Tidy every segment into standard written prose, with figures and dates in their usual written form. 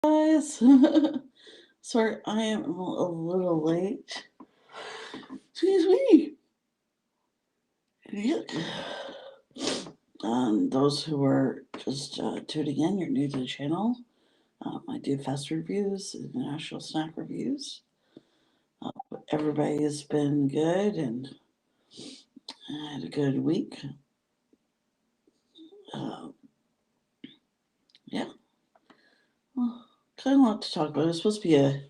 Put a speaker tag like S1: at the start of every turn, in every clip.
S1: Guys. Sorry, I am a little late. Excuse me. Yeah. Those who are just tuning in, you're new to the channel. I do fast reviews, international snack reviews. Uh, Everybody has been good and had a good week. Uh, yeah, well, kind of a lot to talk about. It's supposed to be a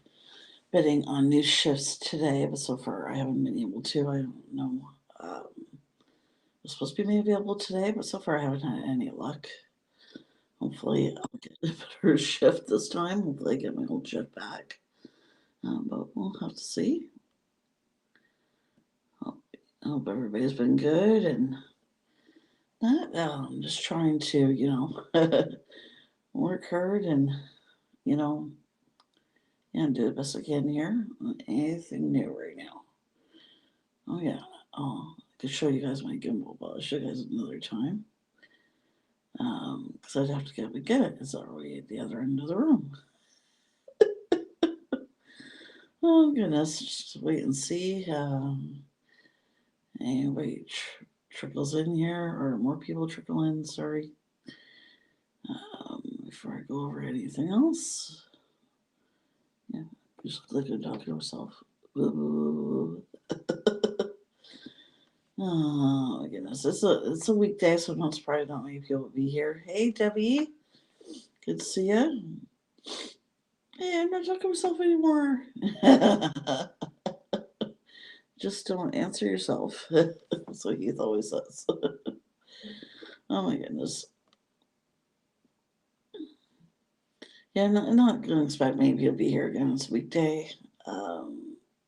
S1: bidding on new shifts today, but so far I haven't been able to. I don't know. It's supposed to be made available today, but so far I haven't had any luck. Hopefully, I'll get a better shift this time. Hopefully, I get my old shift back. But we'll have to see. I hope everybody's been good and that. I'm just trying to, work hard and, you know, do the best I can here. Anything new right now? Oh, yeah. Oh, I could show you guys my gimbal, but I'll show you guys another time. Because I'd have to get it. It's already at the other end of the room. Oh goodness, just wait and see. Anybody trickles in here, or more people trickle in. Sorry. Before I go over anything else, yeah, just click and talk to yourself. Ooh. Oh my goodness, it's a weekday, so I'm not surprised not many people will be here. Hey Debbie, good to see you. Hey, I'm not talking to myself anymore. Just don't answer yourself. That's what Heath always says. Oh my goodness. Yeah, I'm not going to expect maybe you'll be here again this weekday. You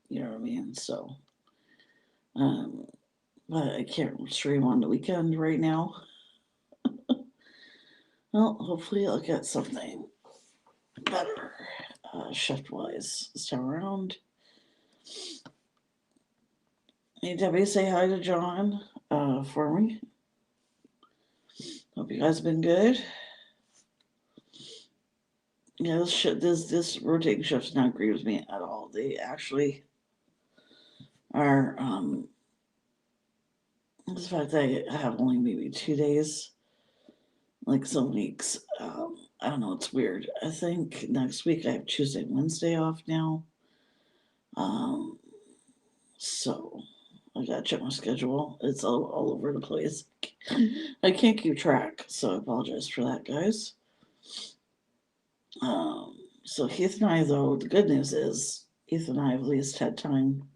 S1: know what I mean? So, um, but I can't stream on the weekend right now. Well, hopefully I'll get something better shift wise this time around. Hey, Debbie, say hi to John for me. Hope you guys have been good. Yeah, this rotating shift not agree with me at all. They actually are. The fact that I have only maybe 2 days, like some weeks. I don't know. It's weird. I think next week I have Tuesday and Wednesday off now. Um, so I gotta check my schedule. It's all over the place. I can't keep track, so I apologize for that, guys. Um, so Heath and I, though, the good news is Heath and I have at least had time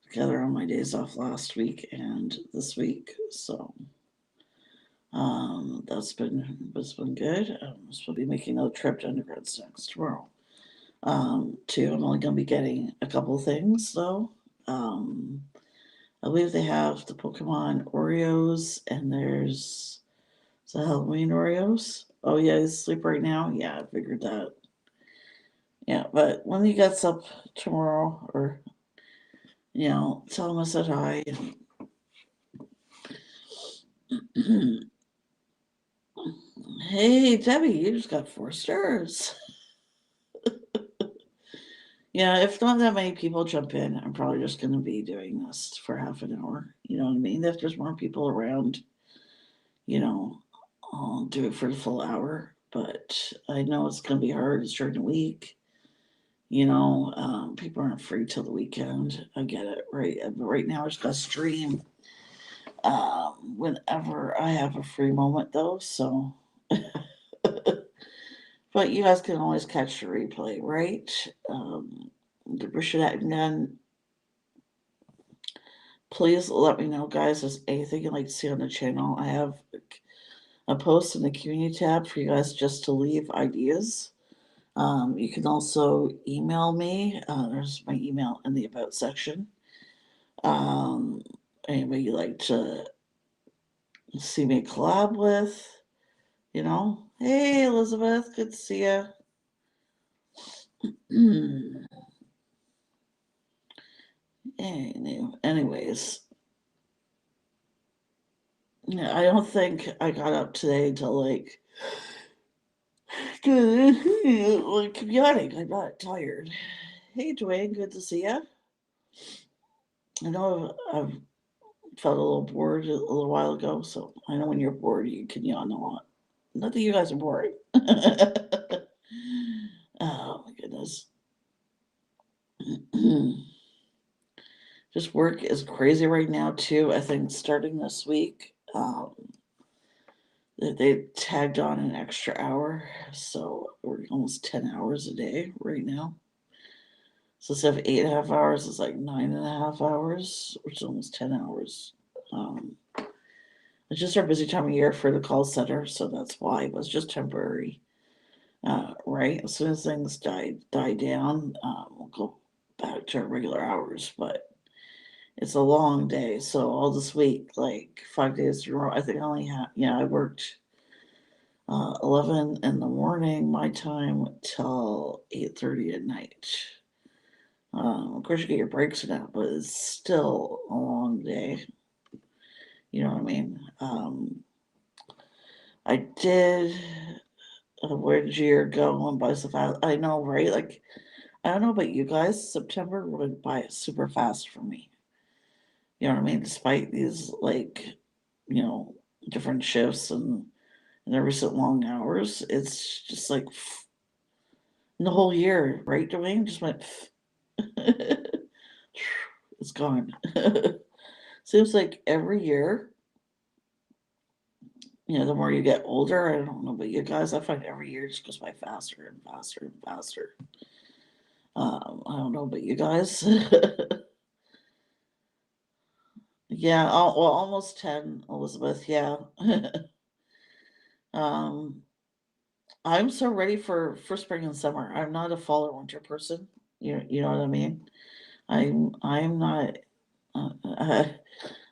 S1: together on my days off last week and this week. So that's been good. I'm supposed to be making a trip to Undergrad Snacks tomorrow. Too, I'm only going to be getting a couple things though. Um, I believe they have the Pokemon Oreos and there's the Halloween Oreos. Oh yeah, he's asleep right now. Yeah, I figured that. Yeah, but when he gets up tomorrow, or tell him I said hi. Hey Debbie, you just got 4 stars. Yeah, if not that many people jump in, I'm probably just going to be doing this for half an hour. You know what I mean? If there's more people around, you know, I'll do it for the full hour. But I know it's going to be hard. It's during the week. People aren't free till the weekend. I get it, right? But right now, I just got to stream whenever I have a free moment, though. So, but you guys can always catch the replay, right? Then please let me know, guys, if there's anything you'd like to see on the channel. I have a post in the community tab for you guys just to leave ideas. You can also email me. There's my email in the About section. Um, Anybody you'd like to see me collab with, Hey, Elizabeth, good to see you. Anyways, yeah, I don't think I got up today till like Good. Well, keep yawning. I'm not tired. Hey, Dwayne. Good to see you. I know I've felt a little bored a little while ago, so I know when you're bored, you can yawn a lot. Not that you guys are boring. Oh my goodness. Just work is crazy right now too. I think starting this week, they tagged on an extra hour, so we're almost 10 hours a day right now. So instead of 8.5 hours, it's like 9.5 hours, which is almost 10 hours. Um, it's just our busy time of year for the call center, so that's why it was just temporary. Right, as soon as things die down, we'll go back to our regular hours. But it's a long day, so all this week, like 5 days in a row, I think I only had I worked 11 in the morning my time till 8:30 at night. Of course, you get your breaks and that, but it's still a long day. You know what I mean? I did where did your go and buy stuff? I know, right? Like, I don't know about you guys. September went by super fast for me. You know what I mean? Despite these, like, you know, different shifts and every so long hours, it's just like the whole year, right, Dwayne? Just went, it's gone. Seems like every year, the more you get older, I don't know about you guys, I find every year just goes by faster and faster and faster. I don't know about you guys. Yeah, well, almost 10, Elizabeth. Yeah. um, I'm so ready for spring and summer. I'm not a fall or winter person. You know what I mean? I'm not.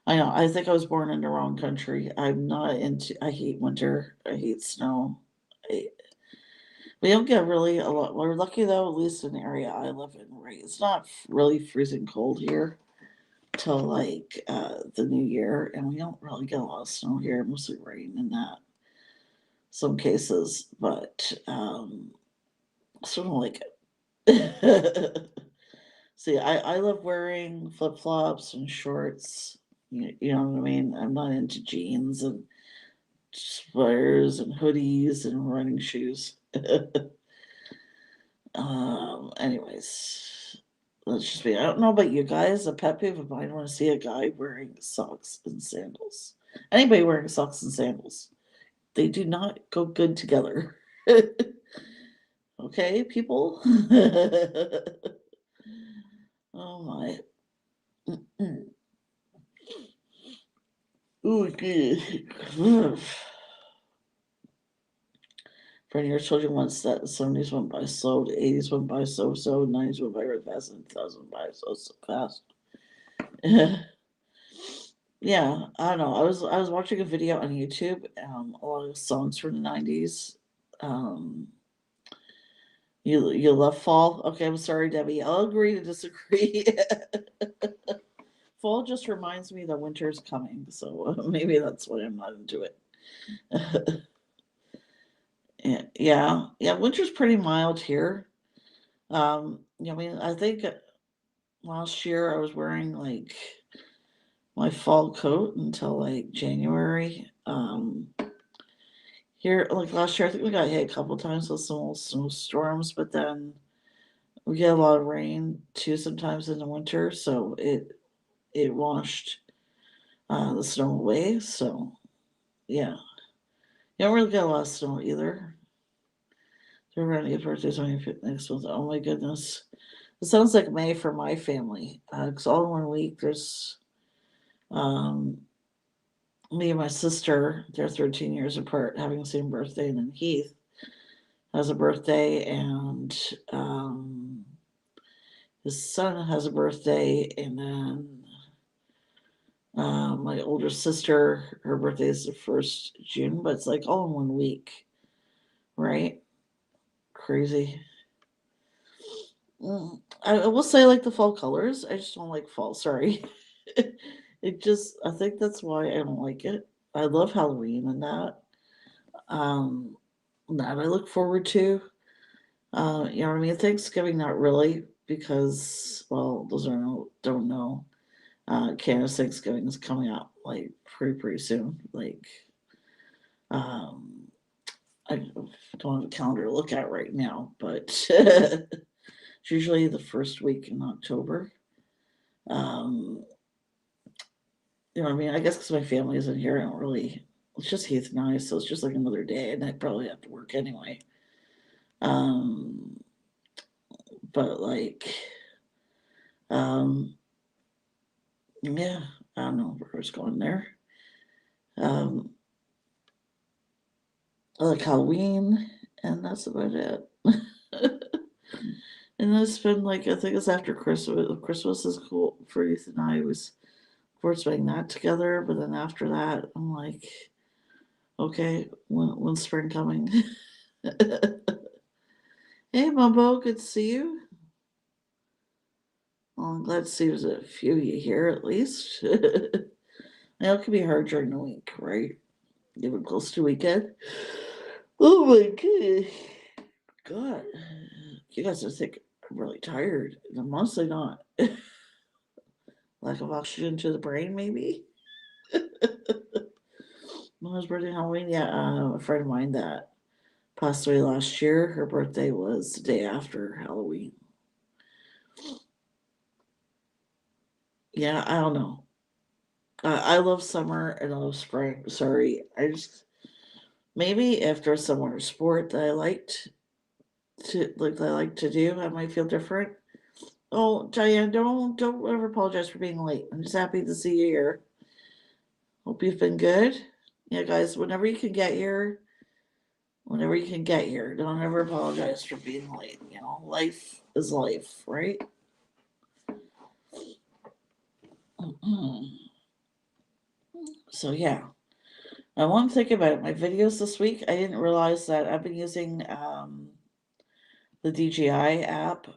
S1: I know. I think I was born in the wrong country. I'm not into. I hate winter. I hate snow. I, we don't get really a lot. We're lucky though, at least in the area I live in. Right, it's not really freezing cold here till like the new year, and we don't really get a lot of snow here. Mostly rain and that. Some cases, but I still don't like it. See, I love wearing flip flops and shorts. You know what I mean? I'm not into jeans and sweaters and hoodies and running shoes. Anyways, let's just be. I don't know about you guys. A pet peeve of mine when I see a guy wearing socks and sandals. Anybody wearing socks and sandals, they do not go good together. Okay, people. Oh my. Mm. Ooh, good. Friend, your children once that the 70s went by slow, the 80s went by so, 90s went by really fast, and 2000s went by so fast. Yeah, I don't know. I was watching a video on YouTube, a lot of songs from the 90s. Um, you love fall? Okay, I'm sorry, Debbie. I'll agree to disagree. Fall just reminds me that winter's coming, so maybe that's why I'm not into it. Yeah, winter's pretty mild here. I mean, I think last year I was wearing like my fall coat until like January. Here, like last year, I think we got hit a couple times with some old snowstorms, but then we get a lot of rain too sometimes in the winter, so it washed the snow away. So yeah, you don't really get a lot of snow either. They're around your birthday's on your next month. Oh my goodness. It sounds like May for my family. Because all in one week, there's um, me and my sister, they're 13 years apart, having the same birthday. And then Heath has a birthday, and his son has a birthday. And then my older sister, her birthday is the 1st June, but it's like all in one week, right? Crazy. I will say I like the fall colors. I just don't like fall. Sorry. I think that's why I don't like it. I love Halloween and that. Um, that I look forward to. You know what I mean? Thanksgiving, not really, because, well, those are don't know. Canada's Thanksgiving is coming up like pretty soon. Like, um, I don't have a calendar to look at right now, but it's usually the first week in October. Um, you know what I mean? I guess because my family isn't here, I don't really. It's just Heath and I, so it's just like another day, and I probably have to work anyway. Um, but like, um, yeah, I don't know where I was going there. Um, I like Halloween, and that's about it. And it's been like, I think it's after Christmas. Christmas is cool for Heath and I. We're spending that together, but then after that, I'm like, okay, when's spring coming? Hey, Mumbo, good to see you. Well, I'm glad to see there's a few of you here at least. I know it can be hard during the week, right? Getting close to weekend. Oh my god. God. You guys, I think I'm really tired. I'm mostly not. Lack of oxygen to the brain, maybe? When I was birthday Halloween, yeah, a friend of mine that passed away last year, her birthday was the day after Halloween. Yeah, I don't know. I love summer and I love spring. Sorry, I just maybe if there's some winter sport that I like to do, I might feel different. Oh, Diane, don't ever apologize for being late. I'm just happy to see you here. Hope you've been good. Yeah, guys, whenever you can get here, don't ever apologize for being late. You know, life is life, right? So yeah. I want to think about it. My videos this week, I didn't realize that I've been using the DJI app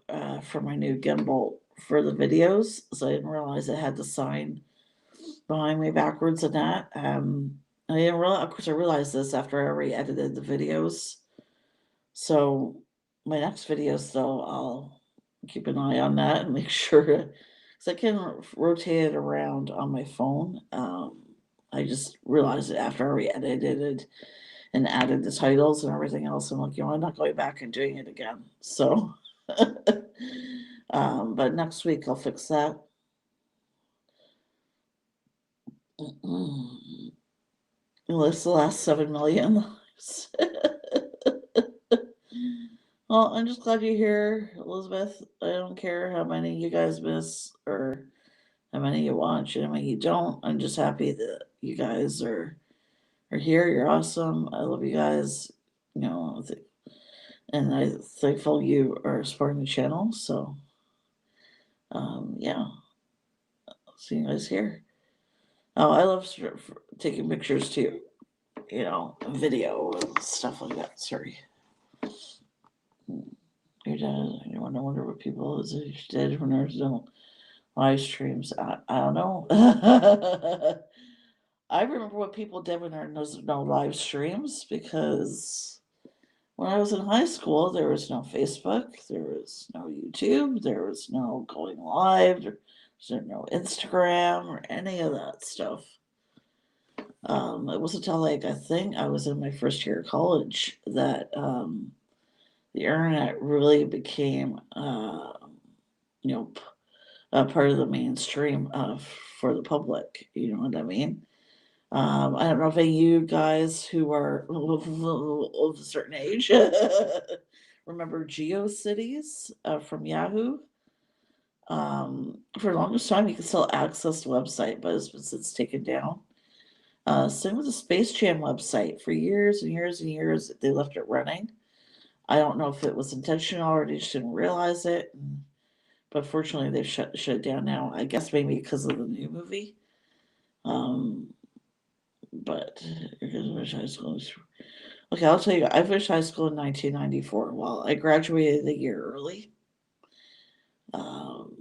S1: for my new gimbal for the videos, so I didn't realize I had the sign behind me backwards and that. I didn't realize, of course, I realized this after I already edited the videos. So my next videos, though, I'll keep an eye on that and make sure because I can rotate it around on my phone. I just realized it after I already edited it and added the titles and everything else. I'm like, I'm not going back and doing it again. So, but next week I'll fix that. Well, it's the last 7 million lives. Well, I'm just glad you're here, Elizabeth. I don't care how many you guys miss or how many you watch and how many you don't. I'm just happy that you guys are here. You're awesome. I love you guys. You know, and I'm thankful you are supporting the channel. So, yeah, see you guys here. Oh, I love taking pictures too. You know, video and stuff like that. Sorry. Your dad, you want to wonder what people is dead when there's no live streams. I don't know. I remember what people did when there was no live streams because when I was in high school, there was no Facebook, there was no YouTube, there was no going live, there was no Instagram or any of that stuff. It wasn't until like I think I was in my first year of college that the internet really became, you know, part of the mainstream for the public. You know what I mean? I don't know if any of you guys who are of a certain age remember GeoCities from Yahoo. For the longest time, you could still access the website, but it's been since taken down. Same with the Space Jam website. For years and years and years, they left it running. I don't know if it was intentional or they just didn't realize it. But fortunately, they've shut it down now. I guess maybe because of the new movie. But here's high school. Okay, I'll tell you. I finished high school in 1994. Well, I graduated a year early. Um,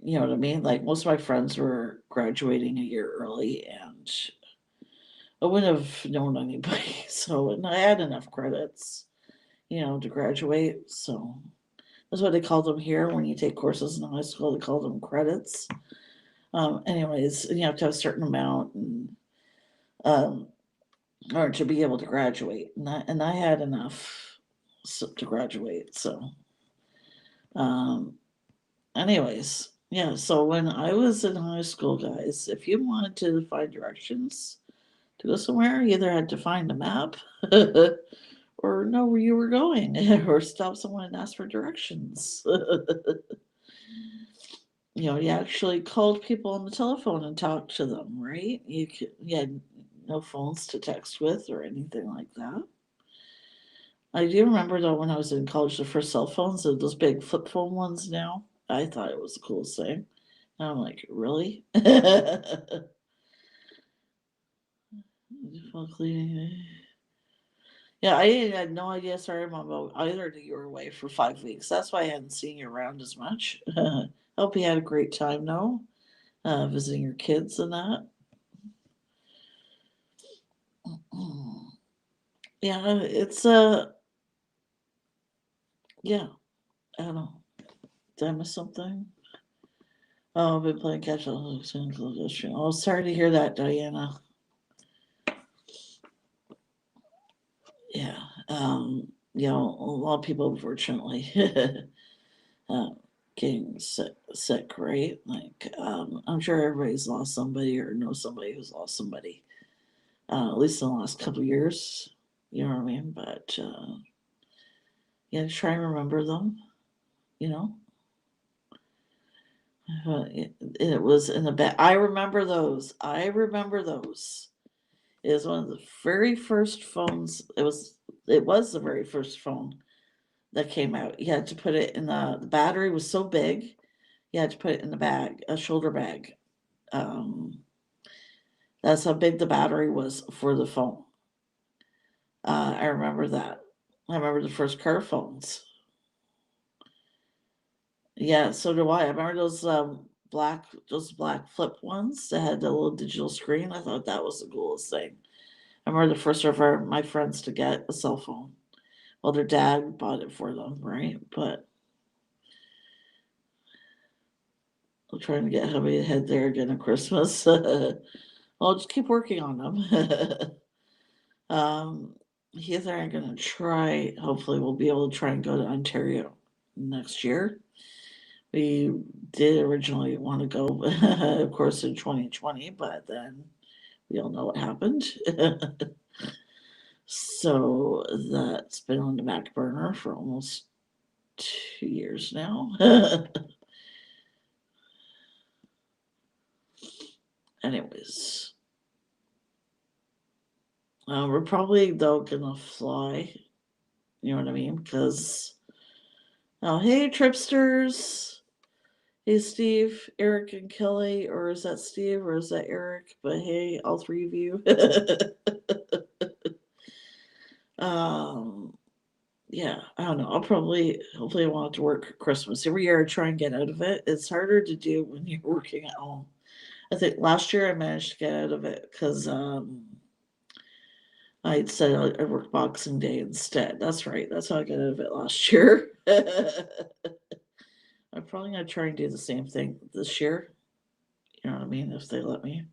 S1: you know what I mean? Like most of my friends were graduating a year early, and I wouldn't have known anybody. So, and I had enough credits, to graduate. So that's what they call them here when you take courses in high school. They call them credits. Anyways, and you have to have a certain amount, and um, or to be able to graduate. And I had enough to graduate. So, um, anyways, yeah. So when I was in high school, guys, if you wanted to find directions to go somewhere, you either had to find a map or know where you were going, or stop someone and ask for directions. You actually called people on the telephone and talked to them, right? You had no phones to text with or anything like that. I do remember though when I was in college, the first cell phones, those big flip phone ones now. I thought it was the coolest thing. And I'm like, really? Yeah, I had no idea. Sorry, Mom, about either that you were away for 5 weeks. That's why I hadn't seen you around as much. Hope you had a great time, though, visiting your kids and that. Yeah, it's yeah, I don't know. Did I miss something? Oh, I've been playing catch up. Oh, sorry to hear that, Diana. Yeah, a lot of people, unfortunately, uh, getting sick, right? Like, I'm sure everybody's lost somebody or knows somebody who's lost somebody, at least in the last couple of years. You know what I mean? But yeah, try and remember them. You know, it was in the back. I remember those. I remember those. It was one of the very first phones. It was the very first phone that came out. You had to put it in the battery was so big, you had to put it in the bag, a shoulder bag. Um, that's how big the battery was for the phone. I remember that. I remember the first car phones. Yeah, so do I. I remember those black flip ones that had the little digital screen. I thought that was the coolest thing. I remember the first of my friends to get a cell phone. Well, their dad bought it for them, right? But I'm trying to get hubby ahead there again at Christmas. I'll just keep working on them. um, Heath and I are going to try, hopefully, we'll be able to try and go to Ontario next year. We did originally want to go, of course, in 2020, but then we all know what happened. So that's been on the back burner for almost 2 years now. Anyways, we're probably though gonna fly. You know what I mean? Because hey, tripsters. Hey, Steve, Eric, and Kelly, or is that Steve, or is that Eric? But hey, all three of you. um, yeah, I don't know. Hopefully, I want to work Christmas every year. I try and get out of it. It's harder to do when you're working at home. I think last year I managed to get out of it because I'd said I worked Boxing Day instead. That's right. That's how I got out of it last year. I'm probably gonna try and do the same thing this year. You know what I mean? If they let me.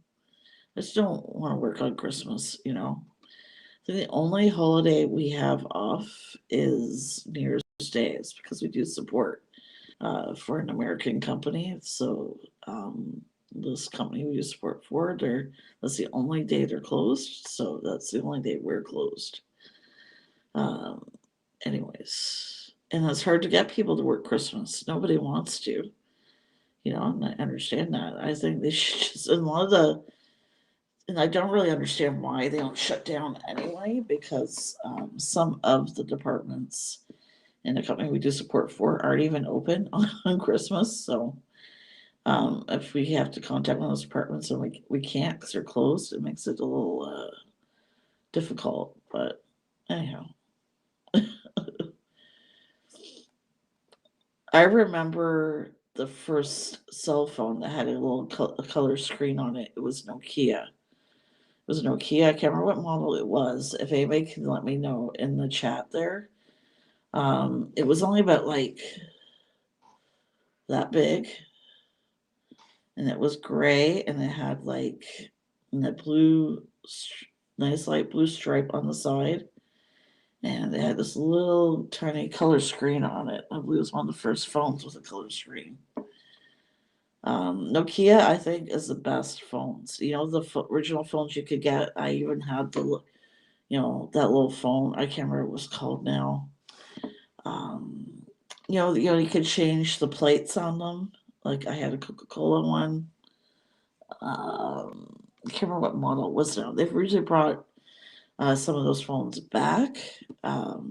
S1: I just don't want to work on Christmas. The only holiday we have off is New Year's Day. It's because we do support for an American company. So this company we do support for, that's the only day they're closed. So that's the only day we're closed. Um, Anyways, and it's hard to get people to work Christmas. Nobody wants to. And I understand that. I think they should just, and I don't really understand why they don't shut down anyway, because some of the departments in the company we do support for aren't even open on Christmas. So if we have to contact one of those departments and we can't because they're closed, it makes it a little difficult. But anyhow, I remember the first cell phone that had a little color screen on it. It was Nokia. was a Nokia. I can't remember what model it was. If anybody can let me know in the chat there. It was only about like that big, and it was gray, and it had like that blue, nice light blue stripe on the side, and it had this little tiny color screen on it. I believe it was one of the first phones with a color screen. Nokia, I think, is the best phones. You know, the original phones you could get. I even had the, you know, that little phone. I can't remember what it was called now. You could change the plates on them. Like I had a Coca-Cola one. I can't remember what model it was now. They've recently brought some of those phones back, so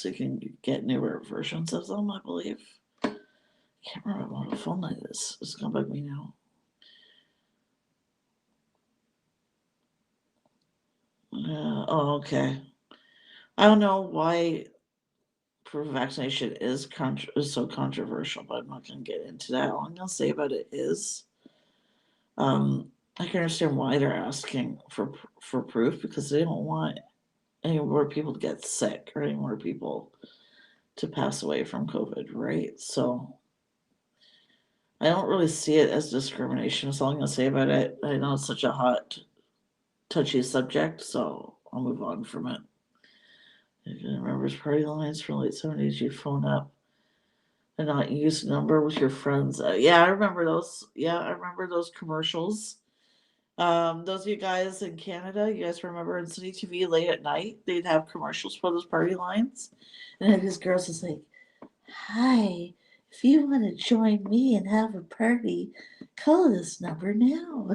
S1: you can get newer versions of them. I believe. I can't remember what model phone that is. It's gonna bug me now. Oh, okay. I don't know why proof of vaccination is so controversial, but I'm not going to get into that. All I'm going to say about it is, I can understand why they're asking for proof, because they don't want any more people to get sick or any more people to pass away from COVID, right? So I don't really see it as discrimination. That's all I'm going to say about it. I know it's such a hot, touchy subject, so I'll move on from it. If you remember party lines from late 70s, you'd phone up and not use a number with your friends. Yeah, I remember those. Yeah, I remember those commercials. Those of you guys in Canada, you guys remember in City TV late at night, they'd have commercials for those party lines, and these girls was like, "Hi, if you want to join me and have a party, call this number now."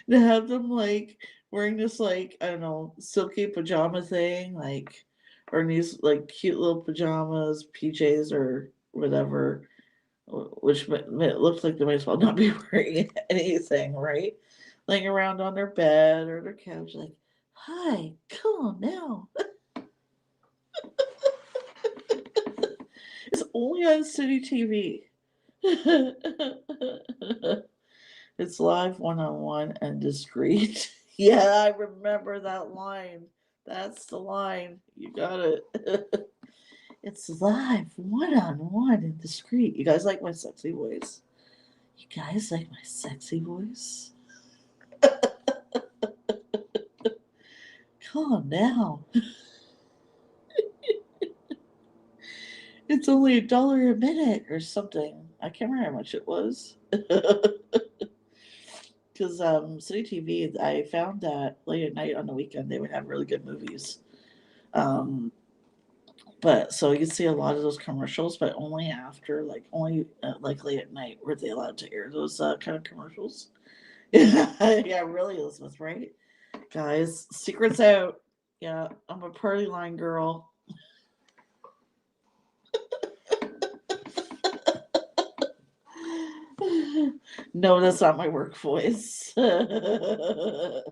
S1: To have them like wearing this, like, I don't know, silky pajama thing, like, or these like cute little pajamas, PJs or whatever, which it looks like they might as well not be wearing anything, right? Laying around on their bed or their couch, like, "Hi, come on now." It's only on City TV. It's live, one-on-one, and discreet. Yeah, I remember that line. That's the line. You got it. It's live, one-on-one, and discreet. You guys like my sexy voice? You guys like my sexy voice? Calm down. It's only $1 a minute or something. I can't remember how much it was. Because City TV, I found that late at night on the weekend they would have really good movies. But so you see a lot of those commercials, but only after, like, only like late at night were they allowed to air those kind of commercials. Yeah, really, Elizabeth, right? Guys, secrets out. Yeah, I'm a party line girl. No, that's not my work voice. That's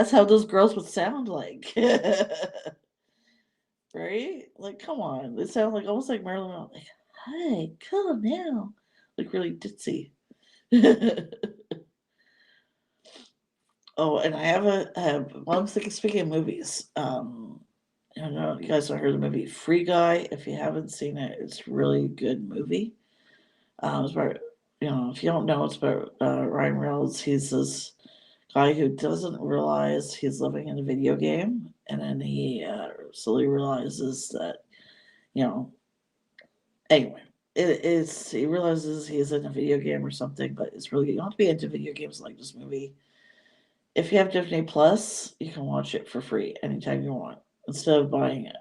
S1: how those girls would sound like. Right? Like, come on. They sound like almost like Marilyn Monroe. Like, "Hi, come now." Like, really ditzy. Oh, and I have well, I'm thinking, speaking of movies, I don't know, you guys have heard of the movie Free Guy. If you haven't seen it, it's a really good movie. It's about, if you don't know, it's about Ryan Reynolds. He's this guy who doesn't realize he's living in a video game, and then he slowly realizes that, you know, anyway, he realizes he's in a video game or something, but it's really, you don't have to be into video games like this movie. If you have Disney Plus, you can watch it for free anytime you want instead of buying it.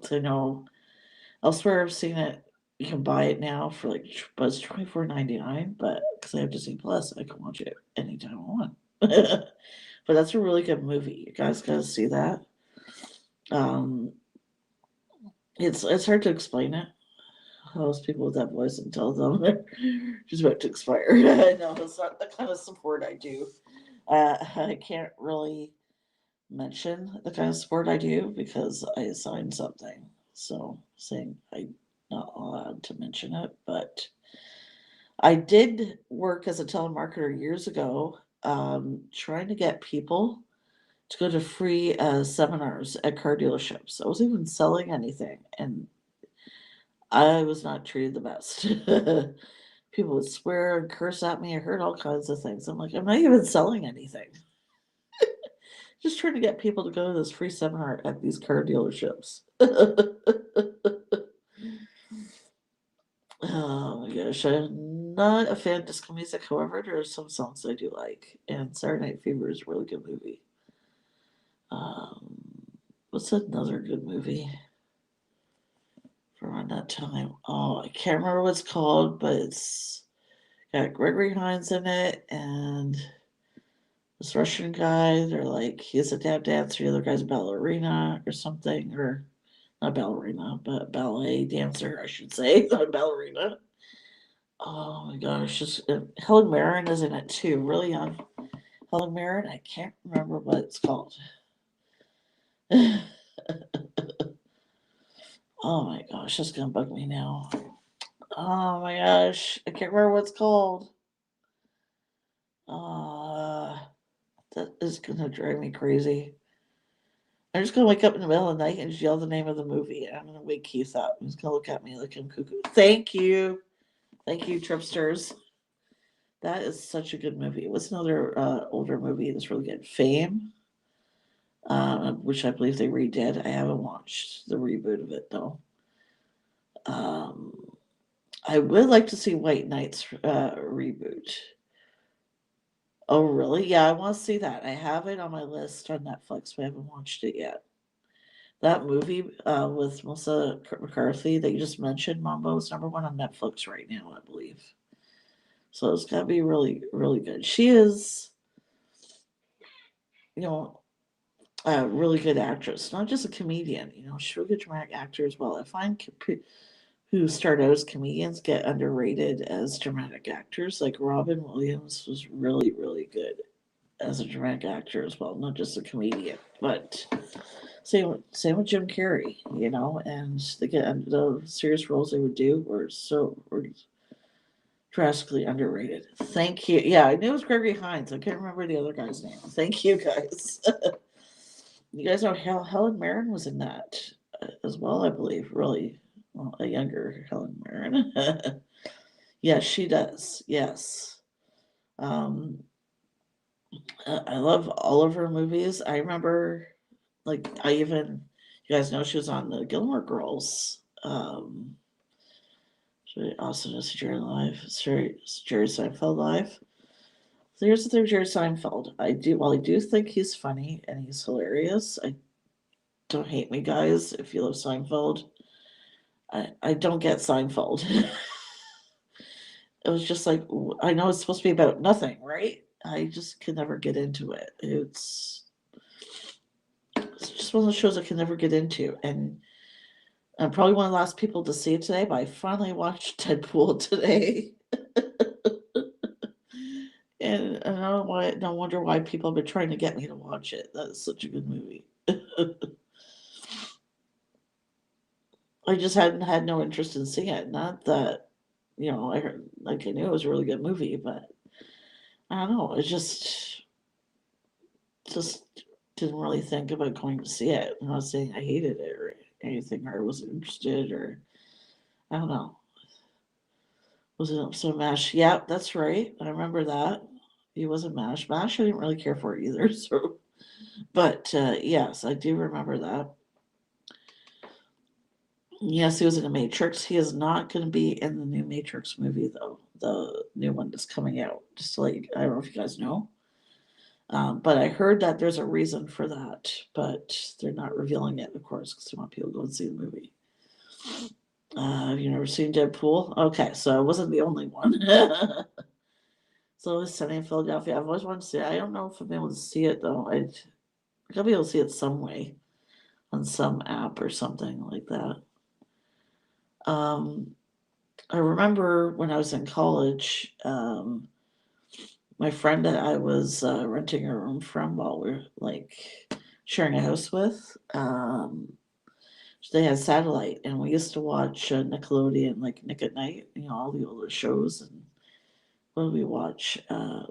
S1: So, elsewhere I've seen it. You can buy it now for like, but it's $24.99. But because I have Disney Plus, I can watch it anytime I want. But that's a really good movie. You guys gotta see that. It's hard to explain it. Most people with that voice and tell them they're just about to expire. I know it's not the kind of support I do. I can't really mention the kind of support I do because I signed something. So saying I'm not allowed to mention it, but I did work as a telemarketer years ago, trying to get people to go to free seminars at car dealerships. I wasn't even selling anything, and I was not treated the best. People would swear and curse at me. I heard all kinds of things. I'm like, I'm not even selling anything. Just trying to get people to go to this free seminar at these car dealerships. Oh my gosh, I'm not a fan of disco music. However, there are some songs I do like, and Saturday Night Fever is a really good movie. Um, what's another good movie from around that time? Oh, I can't remember what it's called, but it's got Gregory Hines in it, and this Russian guy. They're like, he's a tap dancer, the other guy's a ballerina or something, or not ballerina, but ballet dancer, I should say, not ballerina. Oh my gosh, just Helen Mirren is in it too. Really young Helen Mirren. I can't remember what it's called. Oh my gosh, that's gonna bug me now. Oh my gosh, I can't remember what it's called. Uh, that is gonna drive me crazy. I'm just gonna wake up in the middle of the night and just yell the name of the movie. I'm gonna wake Keith up. He's gonna look at me like I'm cuckoo. Thank you, Tripsters. That is such a good movie. What's another older movie that's really good? Fame, which I believe they redid. I haven't watched the reboot of it though. Um, I would like to see White Knights reboot. Oh, really? Yeah, I want to see that. I have it on my list on Netflix, but I haven't watched it yet. That movie with Melissa McCarthy that you just mentioned, Mambo, is number one on Netflix right now, I believe. So it's got to be really, really good. She is, you know, a really good actress, not just a comedian. She's a really good dramatic actor as well. I find who start out as comedians get underrated as dramatic actors. Like Robin Williams was really, really good as a dramatic actor as well, not just a comedian. But same with Jim Carrey, and the serious roles they would do were drastically underrated. Thank you. Yeah, I knew it was Gregory Hines. I can't remember the other guy's name. Thank you guys. You guys know Helen Mirren was in that as well, I believe. Really, well, a younger Helen Mirren. Yes, she does. Yes. Um, I love all of her movies. I remember, like, you guys know she was on the Gilmore Girls. She also does Jerry Seinfeld live. So here's the thing, Jerry Seinfeld. While I do think he's funny and he's hilarious, I don't hate me, guys, if you love Seinfeld. I don't get Seinfeld. It was just like, I know it's supposed to be about nothing, right? I just can never get into it. It's just one of those shows I can never get into. And I'm probably one of the last people to see it today, but I finally watched Deadpool today. And I don't know why, no wonder why people have been trying to get me to watch it. That's such a good movie. I just hadn't had no interest in seeing it. Not that, I heard, like, I knew it was a really good movie, but I don't know. It just didn't really think about going to see it. I'm not saying I hated it or anything or wasn't interested or I don't know. Was it so MASH? Yeah, that's right. I remember that. He wasn't MASH. MASH I didn't really care for either. So, but yes, I do remember that. Yes, he was in the Matrix. He is not going to be in the new Matrix movie though. The new one that's coming out. Just like I don't know if you guys know. But I heard that there's a reason for that, but they're not revealing it, of course, because they want people to go and see the movie. Have you never seen Deadpool? Okay, so I wasn't the only one. So it's sunny in Philadelphia. I've always wanted to see it. I don't know if I'll be able to see it though. I'll be able to see it some way on some app or something like that. Um, I remember when I was in college, my friend that I was renting a room from while we were like sharing a house with, they had satellite, and we used to watch Nickelodeon, like Nick at Night, all the older shows, and what did we watch? I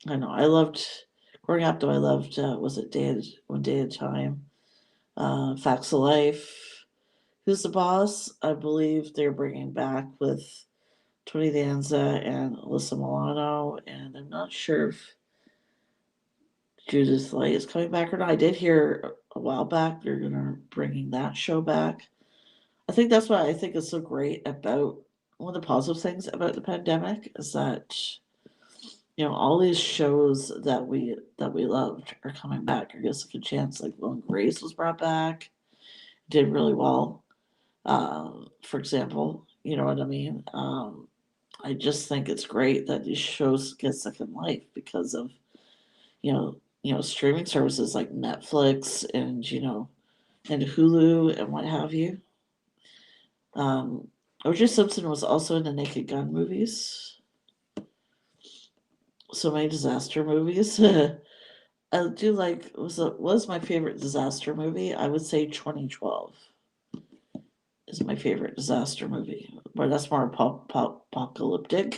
S1: know I loved growing up. Though I loved was it One Day at a Time, Facts of Life. Who's the Boss? I believe they're bringing back with Tony Danza and Alyssa Milano, and I'm not sure if Judith Light is coming back or not. I did hear a while back they're gonna bringing that show back. I think that's what I think is so great about one of the positive things about the pandemic is that all these shows that we loved are coming back. I guess a good chance like Will and Grace was brought back, did really well. For example, you know what I mean. I just think it's great that these shows get second life because of streaming services like Netflix and Hulu and what have you. O.J. Simpson was also in the Naked Gun movies. So many disaster movies. I do like was my favorite disaster movie. I would say 2012 is my favorite disaster movie, but that's more apocalyptic.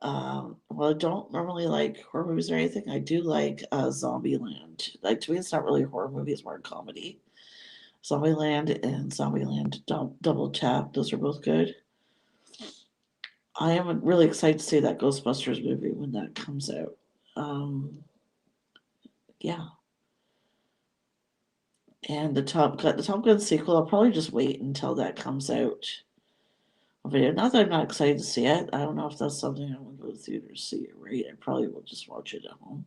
S1: Well, I don't normally like horror movies or anything. I do like Zombieland. Like to me, it's not really a horror movie; it's more a comedy. Zombieland and Zombieland Double Tap; those are both good. I am really excited to see that Ghostbusters movie when that comes out. Yeah, and the Top Gun sequel. I'll probably just wait until that comes out. Video. Not that I'm not excited to see it. I don't know if that's something I want to go to the theater to see. Right? I probably will just watch it at home.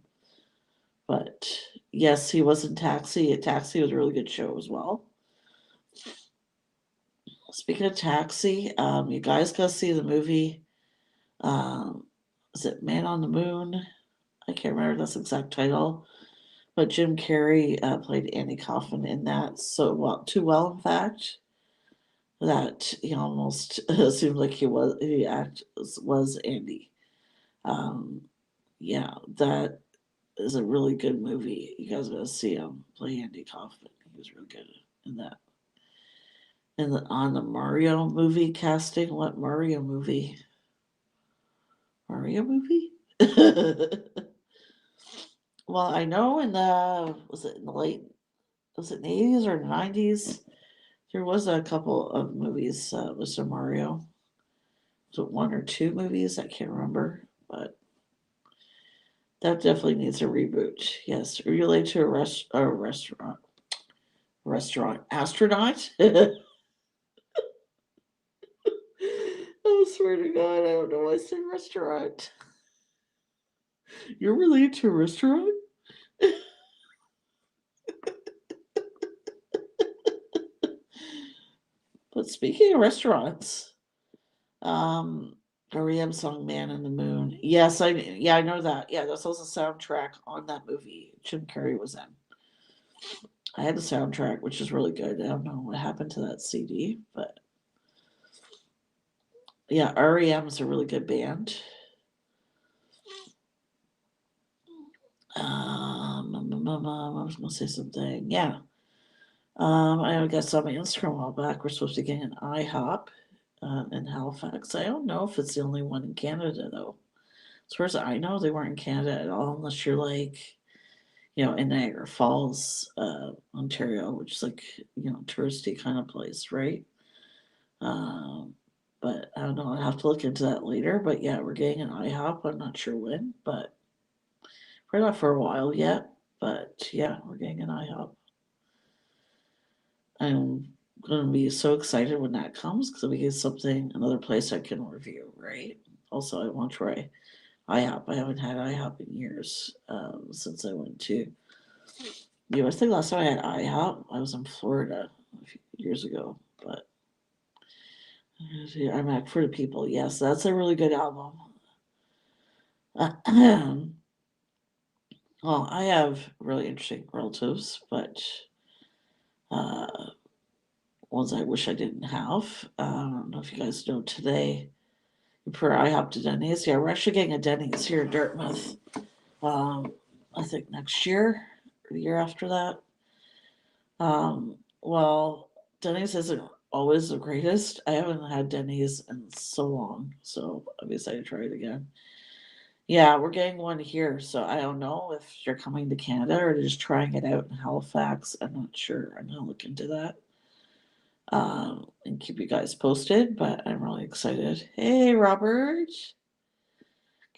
S1: But yes, he was in Taxi. Taxi was a really good show as well. Speaking of Taxi, you guys gotta see the movie. Is it Man on the Moon? I can't remember this exact title, but Jim Carrey played Andy Kaufman in that so well, too well, in fact, that he almost seemed like he was Andy. Um, yeah, that is a really good movie. You guys gotta see him play Andy Kaufman. He was really good in that. And on the Mario movie casting, what Mario movie? Mario movie? Well, I know was it in the late, was it in the 80s or 90s? There was a couple of movies with some Mario. Was it one or two movies? I can't remember, but that definitely needs a reboot. Yes, are you related to a restaurant astronaut? I swear to God, I don't know why I said restaurant. You're related to a restaurant? But speaking of restaurants, REM song "Man in the Moon." Yes, I know that. Yeah, that's also the soundtrack on that movie Jim Carrey was in. I had the soundtrack, which is really good. I don't know what happened to that CD, but yeah, REM is a really good band. I was gonna say something. Yeah. I guess on my Instagram a while back, we're supposed to get an IHOP in Halifax. I don't know if it's the only one in Canada though. As far as I know, they weren't in Canada at all, unless you're like, in Niagara Falls, Ontario, which is like, touristy kind of place, right? Um, but I don't know. I'll have to look into that later. But yeah, we're getting an IHOP. I'm not sure when, but we're not for a while yet. But yeah, we're getting an IHOP. I'm going to be so excited when that comes because we get another place I can review, right? Also, I want to try IHOP. I haven't had IHOP in years since I went to. I think last time I had IHOP, I was in Florida a few years ago. But I'm back for the people. Yes, that's a really good album. Well, I have really interesting relatives, but uh, ones I wish I didn't have. I don't know if you guys know today. For IHOP to Denny's. Yeah, we're actually getting a Denny's here in Dartmouth. I think next year, or the year after that. Well, Denny's isn't always the greatest. I haven't had Denny's in so long, so I'm excited to try it again. Yeah, we're getting one here, so I don't know if you're coming to Canada or just trying it out in Halifax. I'm not sure. I'm gonna look into that and keep you guys posted. But I'm really excited. Hey, Robert,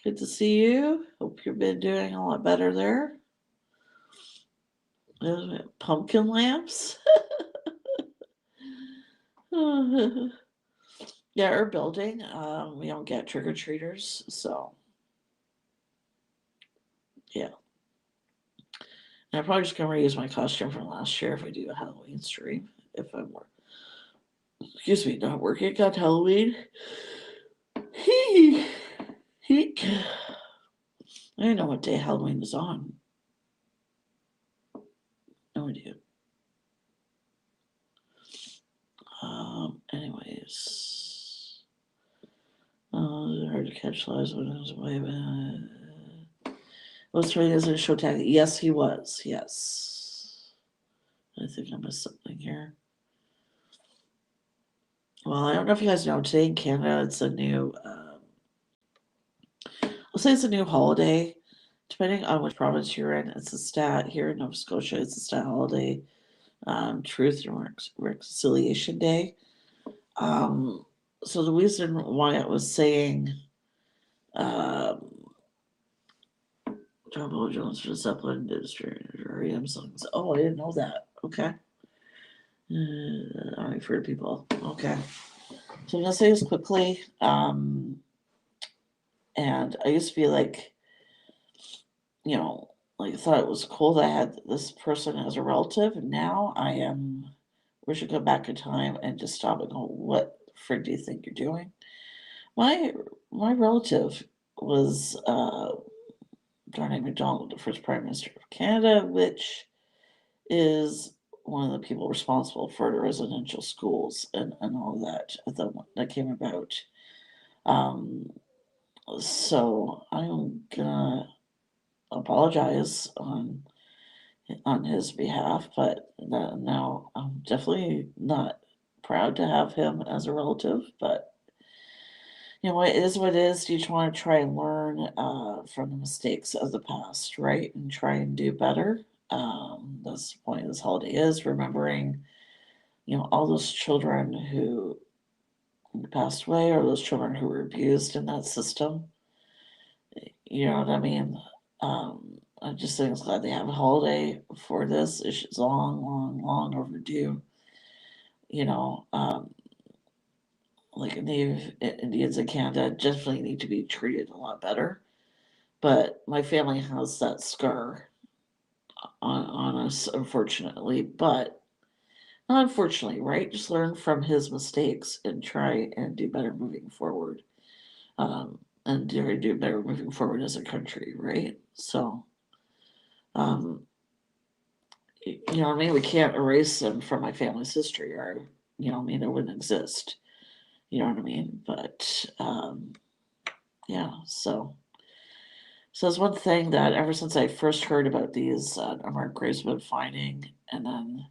S1: good to see you. Hope you've been doing a lot better there. Pumpkin lamps. Yeah, our building, we don't get trick or treaters, so yeah. And I'm probably just gonna reuse my costume from last year if I do a Halloween stream. If I'm excuse me, not working on Halloween. I don't know what day Halloween is on. No idea. Anyways. Hard to catch lives when it was way back. Was Tony as a show tag? Yes, he was. Yes. I think I missed something here. Well, I don't know if you guys know, today in Canada, it's a new, I'll say it's a new holiday. Depending on which province you're in, it's a stat. Here in Nova Scotia, it's a stat holiday. Truth and Reconciliation Day. So the reason why it was saying John Jones for the Zeppelin industry, songs. Oh, I didn't know that. Okay. All right, for people. Okay. So I'm gonna say this quickly. And I used to be like, you know, like I thought it was cool that I had this person as a relative, and now I am. We should go back in time and just stop and go. What frig do you think you're doing? My relative was Darnay MacDonald, the first Prime Minister of Canada, which is one of the people responsible for the residential schools and all that that came about. So I'm gonna apologize on his behalf, but now I'm definitely not proud to have him as a relative. But you know, it is what it is. You just want to try and learn from the mistakes of the past, right, and try and do better. That's the point of this holiday is remembering, you know, all those children who passed away or those children who were abused in that system. You know what I mean? I just think it's glad they have a holiday for this. It's long overdue. You know, like Native Indians in Canada definitely need to be treated a lot better. But my family has that scar on us, unfortunately. But not unfortunately, right? Just learn from his mistakes and try and do better moving forward. And do better moving forward as a country, right? So, um, you know what I mean? We can't erase them from my family's history, or you know what I mean? It wouldn't exist. You know what I mean? But yeah, so it's one thing that ever since I first heard about these unmarked graves been finding, and then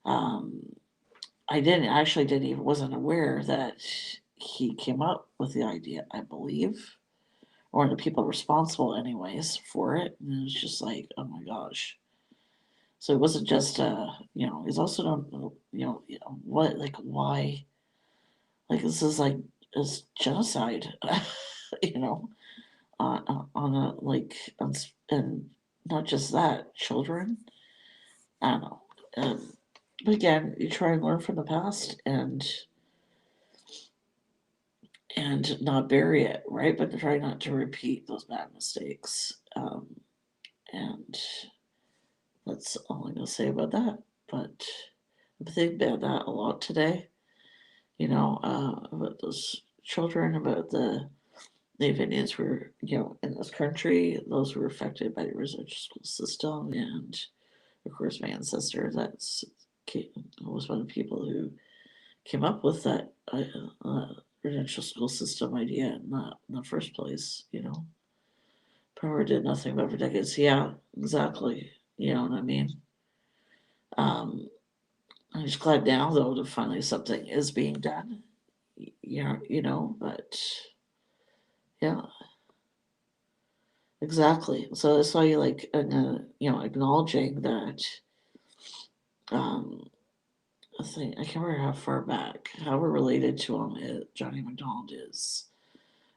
S1: um, I didn't even wasn't aware that he came up with the idea, I believe, or the people responsible, anyways, for it. And it was just like, oh my gosh. So it wasn't just, you know, he's also don't, you know, what, like, why, like, this is like, is genocide, you know, on a, like, and not just that, children. I don't know. But again, you try and learn from the past and not bury it, right? But try not to repeat those bad mistakes. And that's all I'm gonna say about that. But I've thinking about that a lot today. You know, about those children, about the Native Indians who were, you know, in this country, those who were affected by the residential school system, and of course, my ancestor. Was one of the people who came up with that residential school system idea in the first place. You know, Power did nothing but for decades. Yeah, exactly. You know what I mean? Um, I'm just glad now, though, that finally something is being done. But yeah, exactly. So that's why you like, acknowledging that. Um, I think I can't remember how far back, how we're related to him. Johnny McDonald is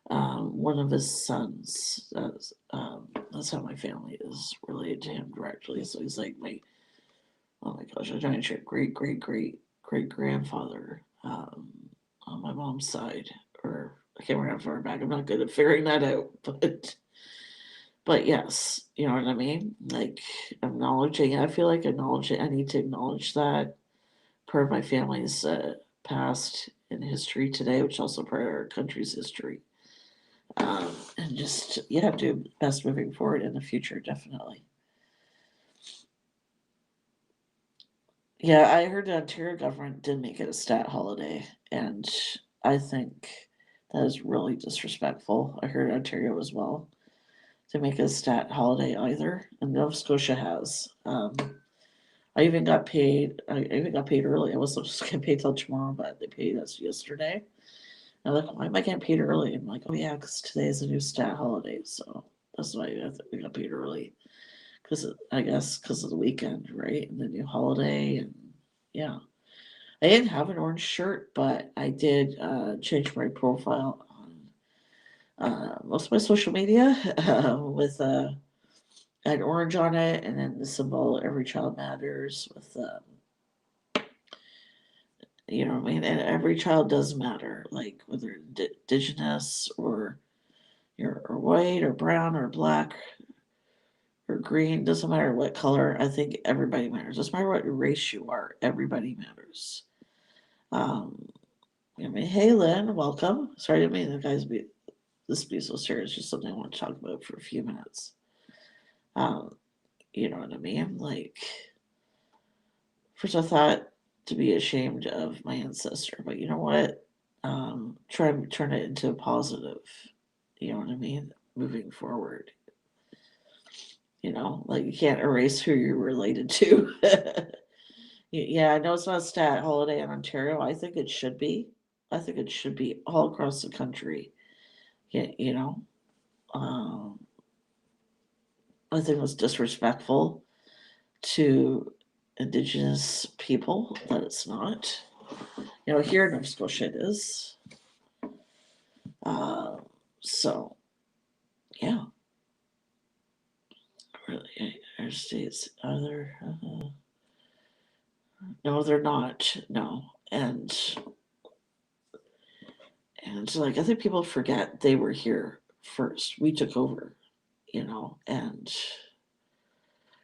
S1: one of his sons. That's how my family is related to him directly. So he's like oh my gosh, I'm trying to great grandfather on my mom's side, or I can't remember how far back. I'm not good at figuring that out, but yes, you know what I mean. Like acknowledging, I feel like acknowledging. I need to acknowledge that part of my family's past and history today, which is also part of our country's history. And just do best moving forward in the future, definitely. Yeah, I heard the Ontario government did make it a stat holiday, and I think that is really disrespectful. I heard Ontario as well to make it a stat holiday either, and Nova Scotia has. I even got paid. I even got paid early. I wasn't just getting paid till tomorrow, but they paid us yesterday. And I'm like, why am I getting paid early? I'm like, oh yeah, because today is a new stat holiday, so that's why we got paid early. Because I guess because of the weekend, right, and the new holiday, and yeah. I didn't have an orange shirt, but I did change my profile on most of my social media with an orange on it, and then the symbol "Every Child Matters" with you know what I mean, and every child does matter, like whether indigenous or you're or white or brown or black or green, doesn't matter what color. I think everybody matters. Doesn't matter what race you are, everybody matters. Um, I mean, hey Lynn, welcome. Sorry, I didn't mean the guys be this be so serious. Just something I want to talk about for a few minutes. Um, you know what I mean? Like, first I thought to be ashamed of my ancestor, but you know what? Try and turn it into a positive. You know what I mean? Moving forward. Like you can't erase who you're related to. Yeah, I know it's not a stat holiday in Ontario. I think it should be. I think it should be all across the country. Yeah, I think it was disrespectful to Indigenous people that it's not. Here in Nova Scotia it is. Uh, so, yeah. Really, our states, are there? No, they're not. No. And like, I think people forget they were here first. We took over, and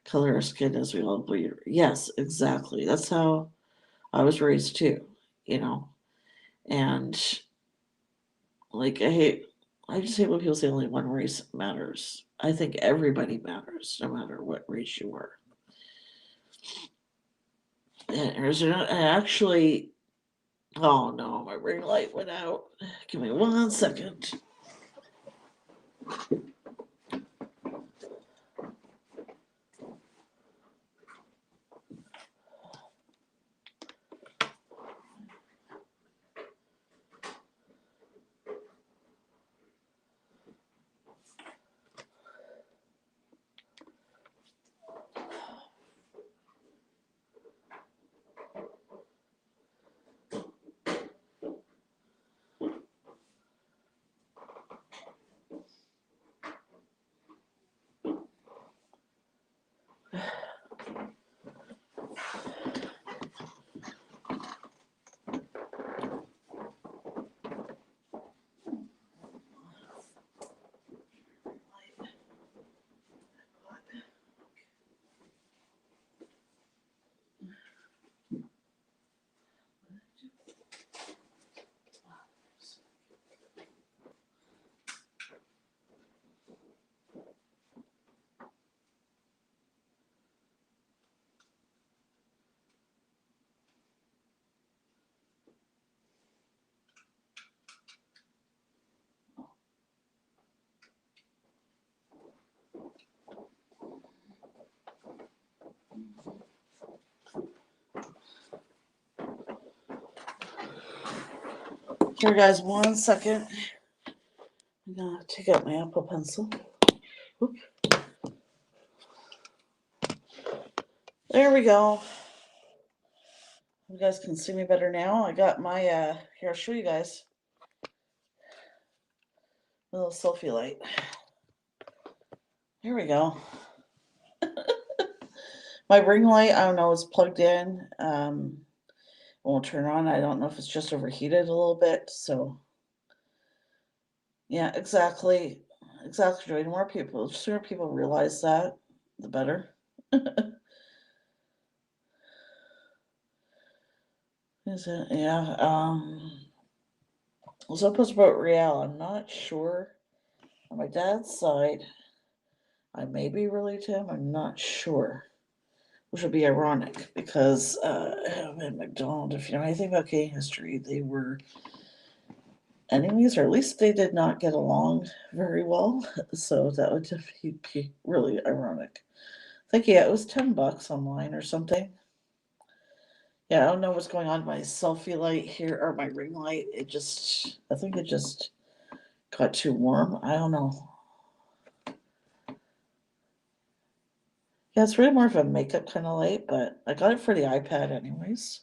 S1: color our skin as we all bleed. Yes, exactly. That's how I was raised too, you know. And like I just hate when people say only one race matters. I think everybody matters, no matter what race you are. Actually, oh no, my ring light went out. Give me 1 second. Here, guys, 1 second. I'm gonna take out my Apple Pencil. Whoop. There we go. You guys can see me better now. I got my, here, I'll show you guys. A little selfie light. Here we go. My ring light, I don't know, it's plugged in. Won't turn on. I don't know if it's just overheated a little bit. So, yeah, exactly. Exactly, Joy. The sooner people realize that, the better. Is it? Yeah. So supposed about Riel. I'm not sure. On my dad's side, I may be related to him. I'm not sure. Which would be ironic because in McDonald, if you know anything about Canadian history, they were enemies, or at least they did not get along very well. So that would be really ironic. I think, yeah, it was $10 online or something. Yeah, I don't know what's going on with my selfie light here, or my ring light. I think it just got too warm. I don't know. Yeah, it's really more of a makeup kind of light, but I got it for the iPad anyways.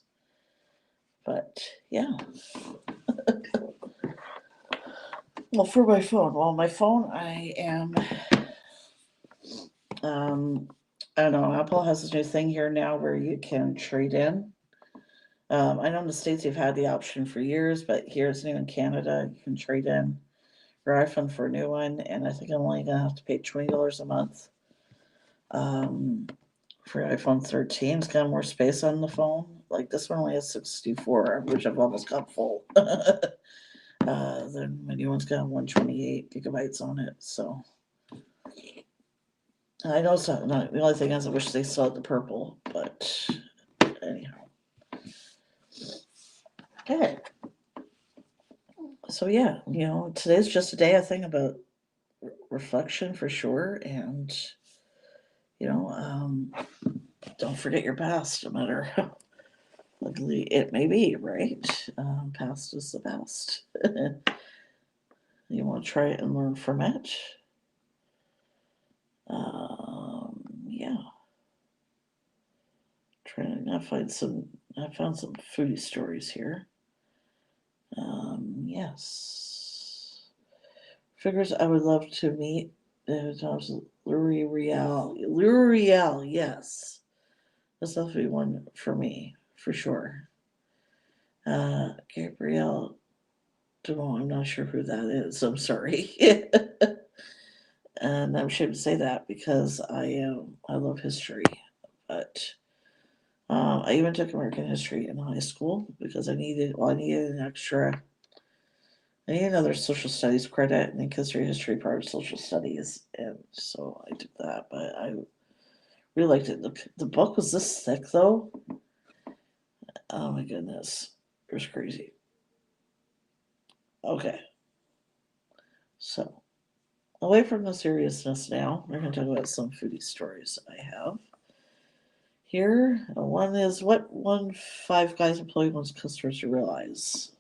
S1: But yeah. Well, for my phone, I am, I don't know, Apple has this new thing here now where you can trade in. I know in the States you've had the option for years, but here it's new in Canada. You can trade in your iPhone for a new one, and I think I'm only going to have to pay $20 a month for iPhone 13. It's got more space on the phone. Like this one only has 64, which I've almost got full. Then my new one's got 128 gigabytes on it, so. I know it's not the only thing is I wish they still had the purple, but anyhow. Okay. So yeah, today's just a day I think about reflection for sure, and don't forget your past, no matter how ugly it may be, right? Past is the best. You want to try it and learn from it. Yeah. Trying to find some. I found some foodie stories here. Yes. Figures I would love to meet. L'Oreal, yes. That's definitely one for me, for sure. Gabrielle Dumont, I'm not sure who that is. I'm sorry. And I'm ashamed to say that because I love history. But I even took American history in high school because I needed another social studies credit, and history part of social studies, and so I did that. But I really liked it. The book was this thick though. Oh my goodness, it was crazy. Okay, so away from the seriousness now, we're going to talk about some foodie stories I have here. One is what Five Guys employee wants customers to realize.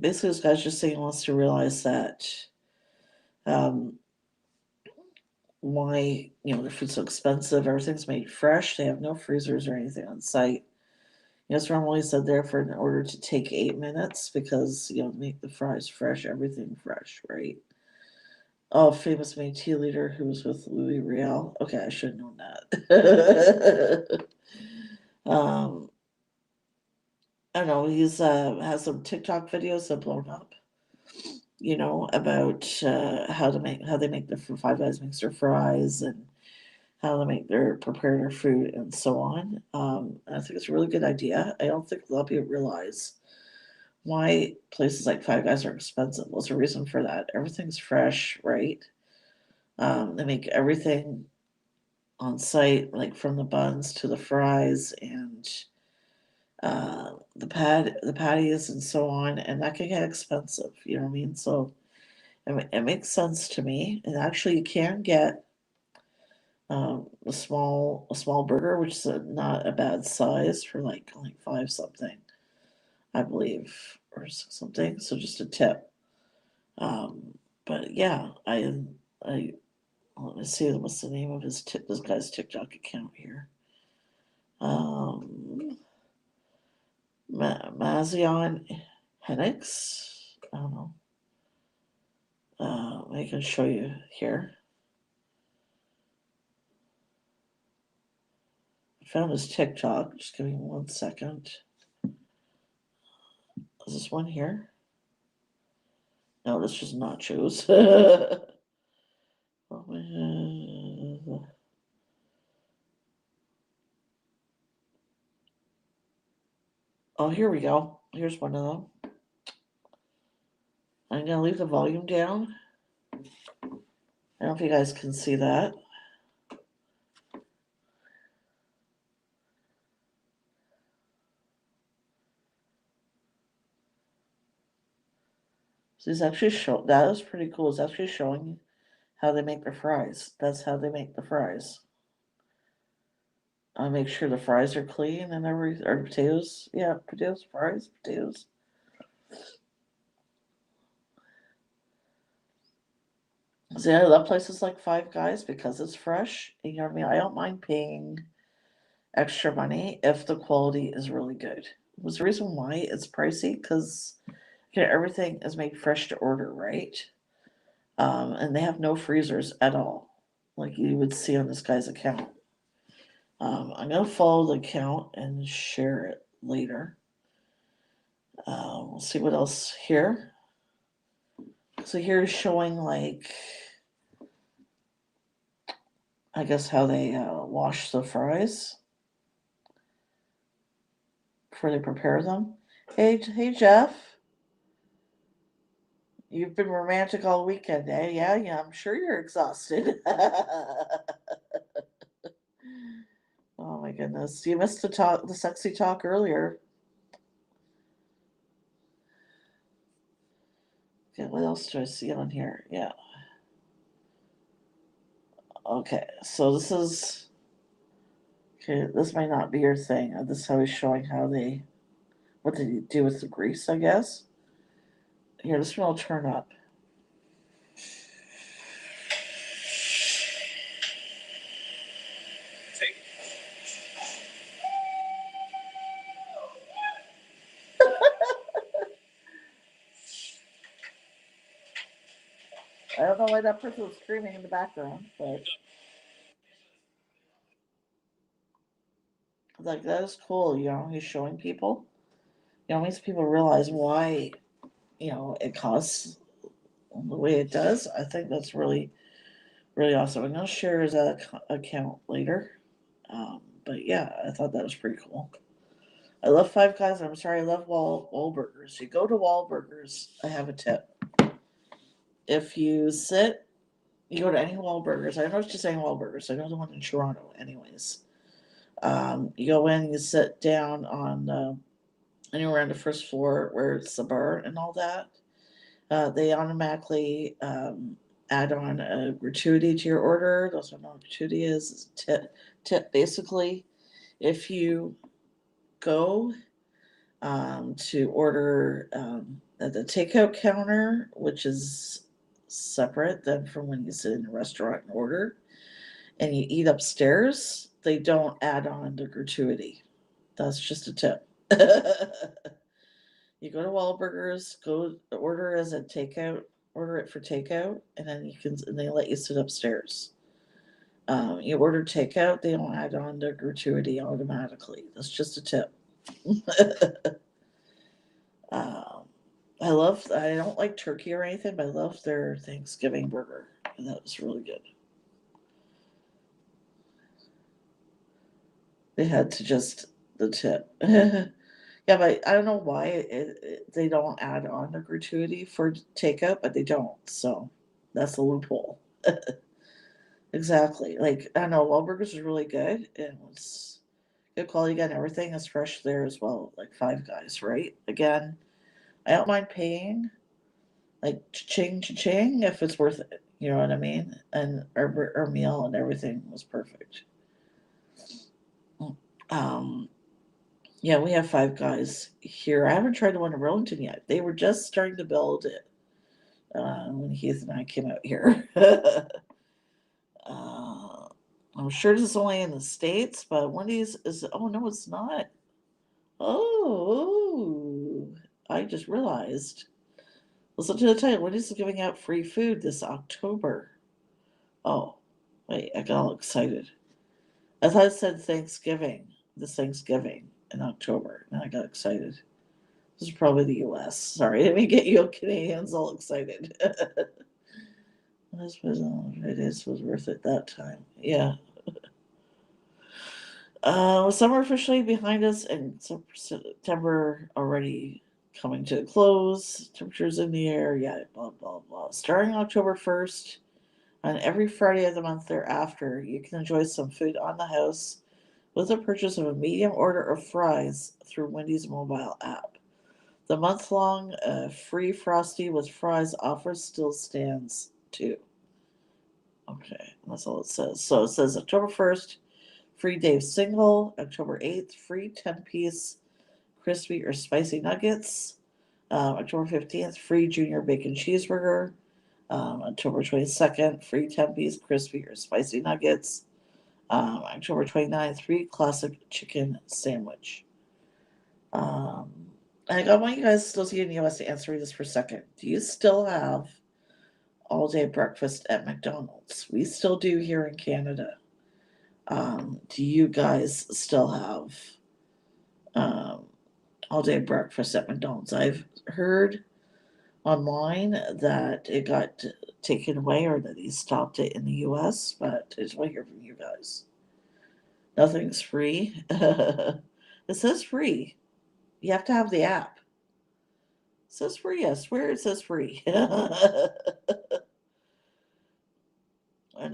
S1: Basically, this guy's just saying he wants to realize that why their food's so expensive. Everything's made fresh. They have no freezers or anything on site. It's normally said there for in order to take 8 minutes because make the fries fresh, everything fresh, right? Oh, famous Métis leader who was with Louis Riel. Okay, I should have known that. I don't know. He's has some TikTok videos that blown up. About how they make the Five Guys makes their fries and how they prepare their food and so on. I think it's a really good idea. I don't think a lot of people realize why places like Five Guys are expensive. What's the reason for that? Everything's fresh, right? They make everything on site, like from the buns to the fries and the patties and so on, and that can get expensive. You know what I mean? So it makes sense to me. And actually, you can get a small burger, which is not a bad size for like only 5 something, I believe, or something. So just a tip. But yeah, I let me see what's the name of this guy's TikTok account here. Mazion Henix. I don't know. I can show you here. I found his TikTok. Just give me 1 second. Is this one here? No, this is nachos. Oh, here we go. Here's one of them. I'm going to leave the volume down. I don't know if you guys can see that. So he's actually that is pretty cool. It's actually showing how they make their fries. That's how they make the fries. I make sure the fries are clean and or potatoes. Yeah, potatoes, fries, potatoes. See, I love places like Five Guys because it's fresh. You know what I mean? I don't mind paying extra money if the quality is really good. Was the reason why it's pricey because everything is made fresh to order, right? And they have no freezers at all, like you would see on this guy's account. I'm gonna follow the account and share it later. We'll see what else here. So here's showing like, I guess how they wash the fries before they prepare them. Hey Jeff, you've been romantic all weekend, eh? Yeah, I'm sure you're exhausted. Oh my goodness, you missed the sexy talk earlier. Okay, what else do I see on here? Yeah. Okay, so this is, okay, this might not be your thing. This is how he's showing what did he do with the grease, I guess. Here, this one will turn up. I don't know why that person was screaming in the background, but like that is cool, he's showing people. Makes people realize why, it costs the way it does. I think that's really, really awesome. I'm gonna share his account later. But yeah, I thought that was pretty cool. I love Five Guys. I'm sorry, I love Wahlburgers. You go to Wahlburgers, I have a tip. If you go to any Wahlburgers. I don't know what you're saying Wahlburgers. I know the one in Toronto, anyways. You go in, you sit down on anywhere on the first floor where it's the bar and all that. They automatically add on a gratuity to your order. Those don't know what gratuity is. Tip basically. If you go to order at the takeout counter, which is separate than from when you sit in a restaurant and order, and you eat upstairs, they don't add on the gratuity. That's just a tip. You go to Wahlburgers, go order as a takeout, order it for takeout, and then they let you sit upstairs. You order takeout, they don't add on the gratuity automatically. That's just a tip. I don't like turkey or anything, but I love their Thanksgiving burger. And that was really good. They had to just the tip. Yeah, but I don't know why they don't add on the gratuity for takeout, but they don't. So that's a loophole. Exactly. Like, I don't know, Wahlburgers is really good and it's good quality. Again, everything is fresh there as well. Like Five Guys, right? Again, I don't mind paying like cha-ching if it's worth it. You know what I mean? And our meal and everything was perfect. Um, Yeah, we have Five Guys here. I haven't tried the one in Burlington yet. They were just starting to build it when Heath and I came out here. I'm sure this is only in the States, but Wendy's is. Oh, no, it's not. Oh, I just realized. Listen to the title. Wendy's is giving out free food this October. Oh, wait, I got all excited. I thought it said Thanksgiving, this Thanksgiving in October, and I got excited. This is probably the US. Sorry, I didn't get you Canadians all excited. This was worth it that time. Yeah. Summer officially behind us, and September already coming to a close. Temperatures in the air, yeah, blah, blah, blah. Starting October 1st, and every Friday of the month thereafter, you can enjoy some food on the house with the purchase of a medium order of fries through Wendy's mobile app. The month-long free Frosty with fries offer still stands too. Okay, that's all it says. So it says October 1st, free Dave single. October 8th, free 10-piece crispy or spicy nuggets. October 15th, free junior bacon cheeseburger. October 22nd, free 10-piece crispy or spicy nuggets. October 29th, free classic chicken sandwich. Um, I want you guys still here in the US to answer me this for a second. Do you still have all day breakfast at McDonald's? We still do here in Canada. Do you guys still have um, all day breakfast at McDonald's? I've heard online that it got taken away or that he stopped it in the US, but I just want to hear from you guys. Nothing's free. It says free. You have to have the app. It says free. I swear it says free. And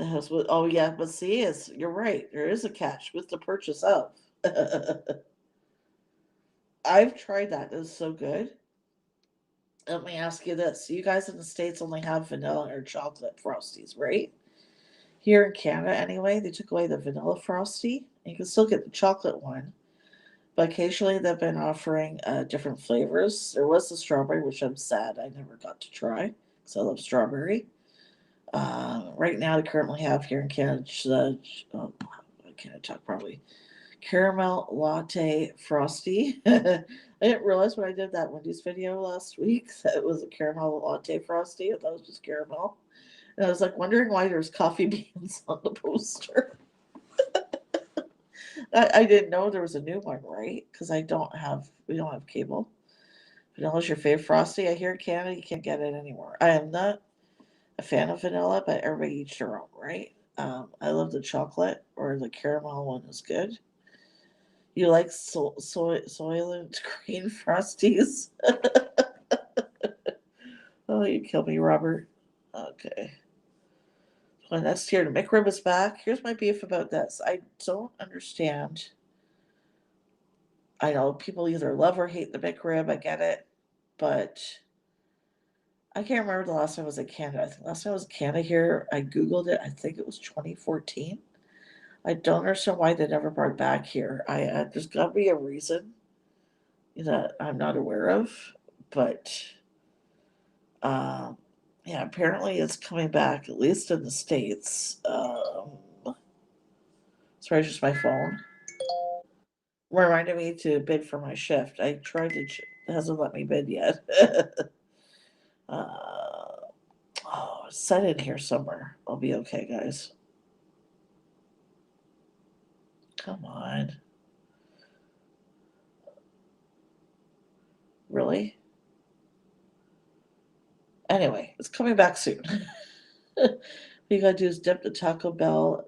S1: it has with oh yeah, but see, you're right. There is a catch with the purchase of. I've tried that. It's so good. Let me ask you this: you guys in the States only have vanilla or chocolate frosties, right? Here in Canada, anyway, they took away the vanilla frosty. You can still get the chocolate one, but occasionally they've been offering different flavors. There was the strawberry, which I'm sad I never got to try because I love strawberry. Right now, they currently have here in Canada, oh, I can't talk properly, caramel latte frosty. I didn't realize when I did that Wendy's video last week that it was a caramel latte frosty. I thought it was just caramel. And I was like wondering why there's coffee beans on the poster. I didn't know there was a new one, right? Because we don't have cable. Vanilla's your favorite frosty. I hear in Canada you can't get it anymore. I am not a fan of vanilla, but everybody eats their own, right? I love the chocolate or the caramel one is good. You like Soylent Green Frosties? Oh, you kill me, Robert. Okay. Well, next year, the McRib is back. Here's my beef about this. I don't understand. I know people either love or hate the McRib. I get it. But I can't remember the last time I was in Canada. I think last time I was in Canada here, I Googled it. I think it was 2014. I don't understand why they never brought it back here. There's got to be a reason that I'm not aware of. But um, yeah, apparently it's coming back, at least in the States. Sorry, it's just my phone. Reminded me to bid for my shift. I tried to, it hasn't let me bid yet. It's set in here somewhere. I'll be okay, guys. Come on. Really? Anyway, it's coming back soon. What you gotta do is dip the Taco Bell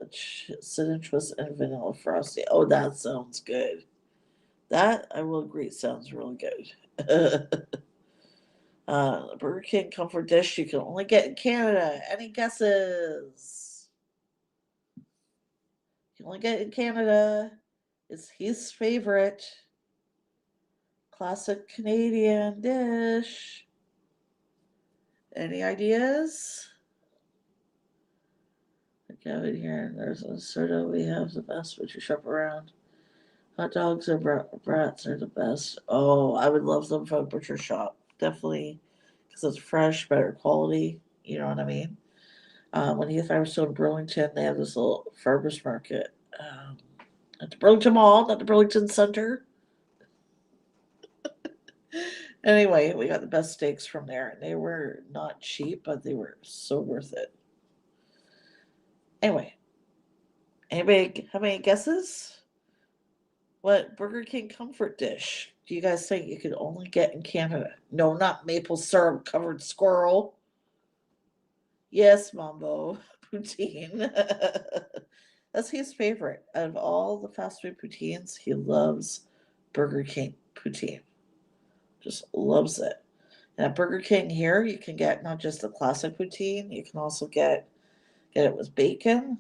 S1: cinnamon twist and vanilla frosty. Oh, that sounds good. That I will agree sounds really good. Burger King comfort dish you can only get in Canada. Any guesses? You can only get it in Canada. It's his favorite classic Canadian dish. Any ideas? I have it here. There's a soda. We have the best butcher shop around. Hot dogs and brats are the best. Oh, I would love them from a butcher shop. Definitely, because it's fresh, better quality. You know what I mean? When if I was still in Burlington, they have this little farmers market at the Burlington Mall, not the Burlington Center. Anyway, we got the best steaks from there, and they were not cheap, but they were so worth it. Anyway, anybody have any guesses? What Burger King comfort dish do you guys think you could only get in Canada? No, not maple syrup covered squirrel. Yes, Mambo. Poutine. That's his favorite. Out of all the fast food poutines, he loves Burger King poutine. Just loves it. And at Burger King here, you can get not just the classic poutine, you can also get it with bacon,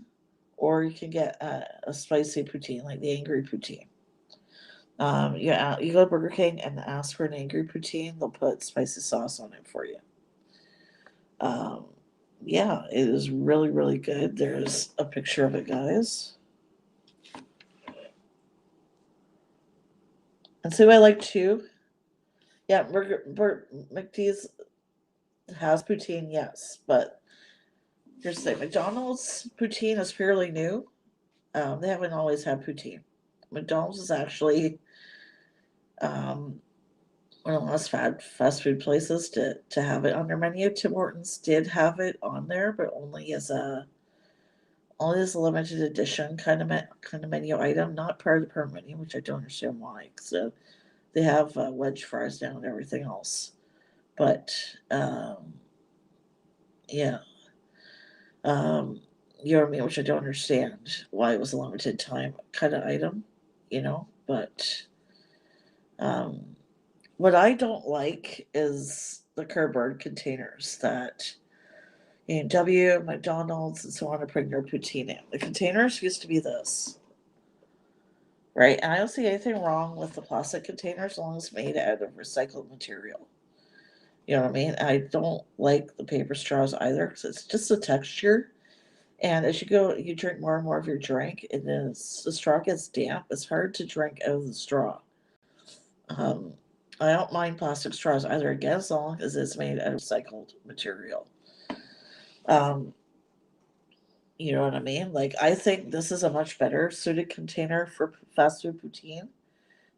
S1: or you can get a spicy poutine, like the angry poutine. Yeah, you go to Burger King and ask for an angry poutine. They'll put spicy sauce on it for you. Um, yeah, it is really, really good. There's a picture of it, guys. And so I like too. Yeah, McD's has poutine, yes, but here's the thing: McDonald's poutine is fairly new. They haven't always had poutine. McDonald's is actually um, one of the last fast food places to have it on their menu. Tim Hortons did have it on there, but only as a limited edition kind of menu item, not part of the permanent menu, which I don't understand why. So they have wedge fries now and everything else, but yeah, um, you know what I mean, which I don't understand why it was a limited time kind of item, you know. But um, what I don't like is the cardboard containers that A&W, McDonald's, and so on are putting their poutine in. The containers used to be this, right? And I don't see anything wrong with the plastic containers as long as it's made out of recycled material. You know what I mean? I don't like the paper straws either because it's just a texture. And as you go, you drink more and more of your drink, and then the straw gets damp. It's hard to drink out of the straw. Um, I don't mind plastic straws either, again, as long as it's made out of recycled material. Um, you know what I mean? Like, I think this is a much better suited container for fast food poutine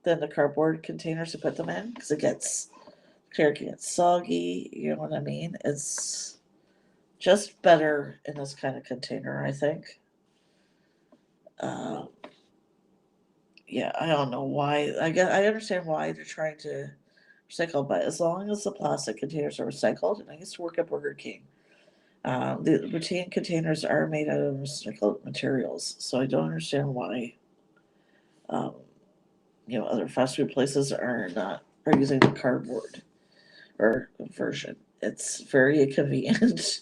S1: than the cardboard containers to put them in because it gets clear, it gets soggy. You know what I mean? It's just better in this kind of container, I think. Uh, yeah, I don't know why. I understand why they're trying to recycle, but as long as the plastic containers are recycled, and I used to work at Burger King, the routine containers are made out of recycled materials, so I don't understand why, um, other fast food places are using the cardboard or version. It's very inconvenient.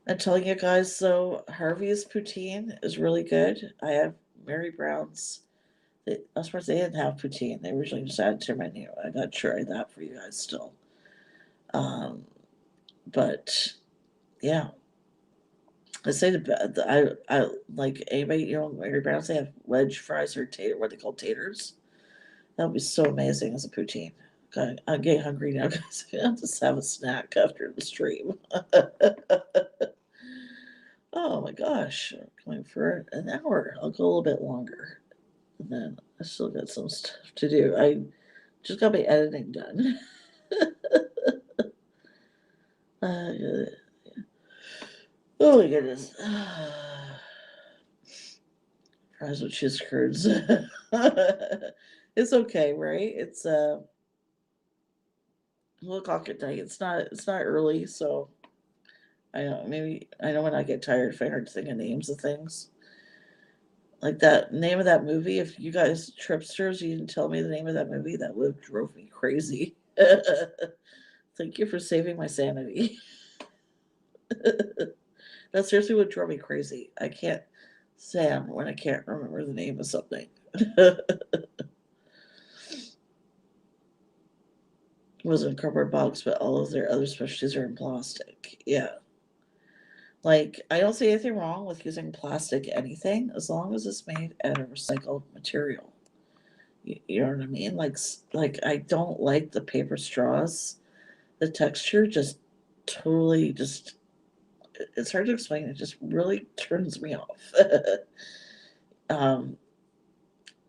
S1: I'm telling you guys, though, Harvey's poutine is really good. I have Mary Brown's. As far as they didn't have poutine, they originally just added to their menu. I got to try that for you guys still. Um, but yeah, I say I like anybody, Mary Brown's, they have wedge fries or what they call taters. That would be so amazing as a poutine. God, I'm getting hungry now, guys. I'll just have a snack after the stream. Oh my gosh, I'm going for an hour. I'll go a little bit longer. And then I still got some stuff to do. I just got my editing done. uh, oh my goodness. Fries with cheese curds. It's okay, right? It's a little o'clock at night. It's not early, so I know when I get tired if I start thinking names of things. Like that name of that movie, if you guys tripsters, you didn't tell me the name of that movie, that would drove me crazy. Thank you for saving my sanity. That seriously would drive me crazy. I can't stand when I can't remember the name of something. It wasn't a cardboard box, but all of their other specialties are in plastic. Yeah. Like, I don't see anything wrong with using plastic anything as long as it's made out of recycled material. You know what I mean? Like I don't like the paper straws. The texture just totally just it's hard to explain. It just really turns me off. um,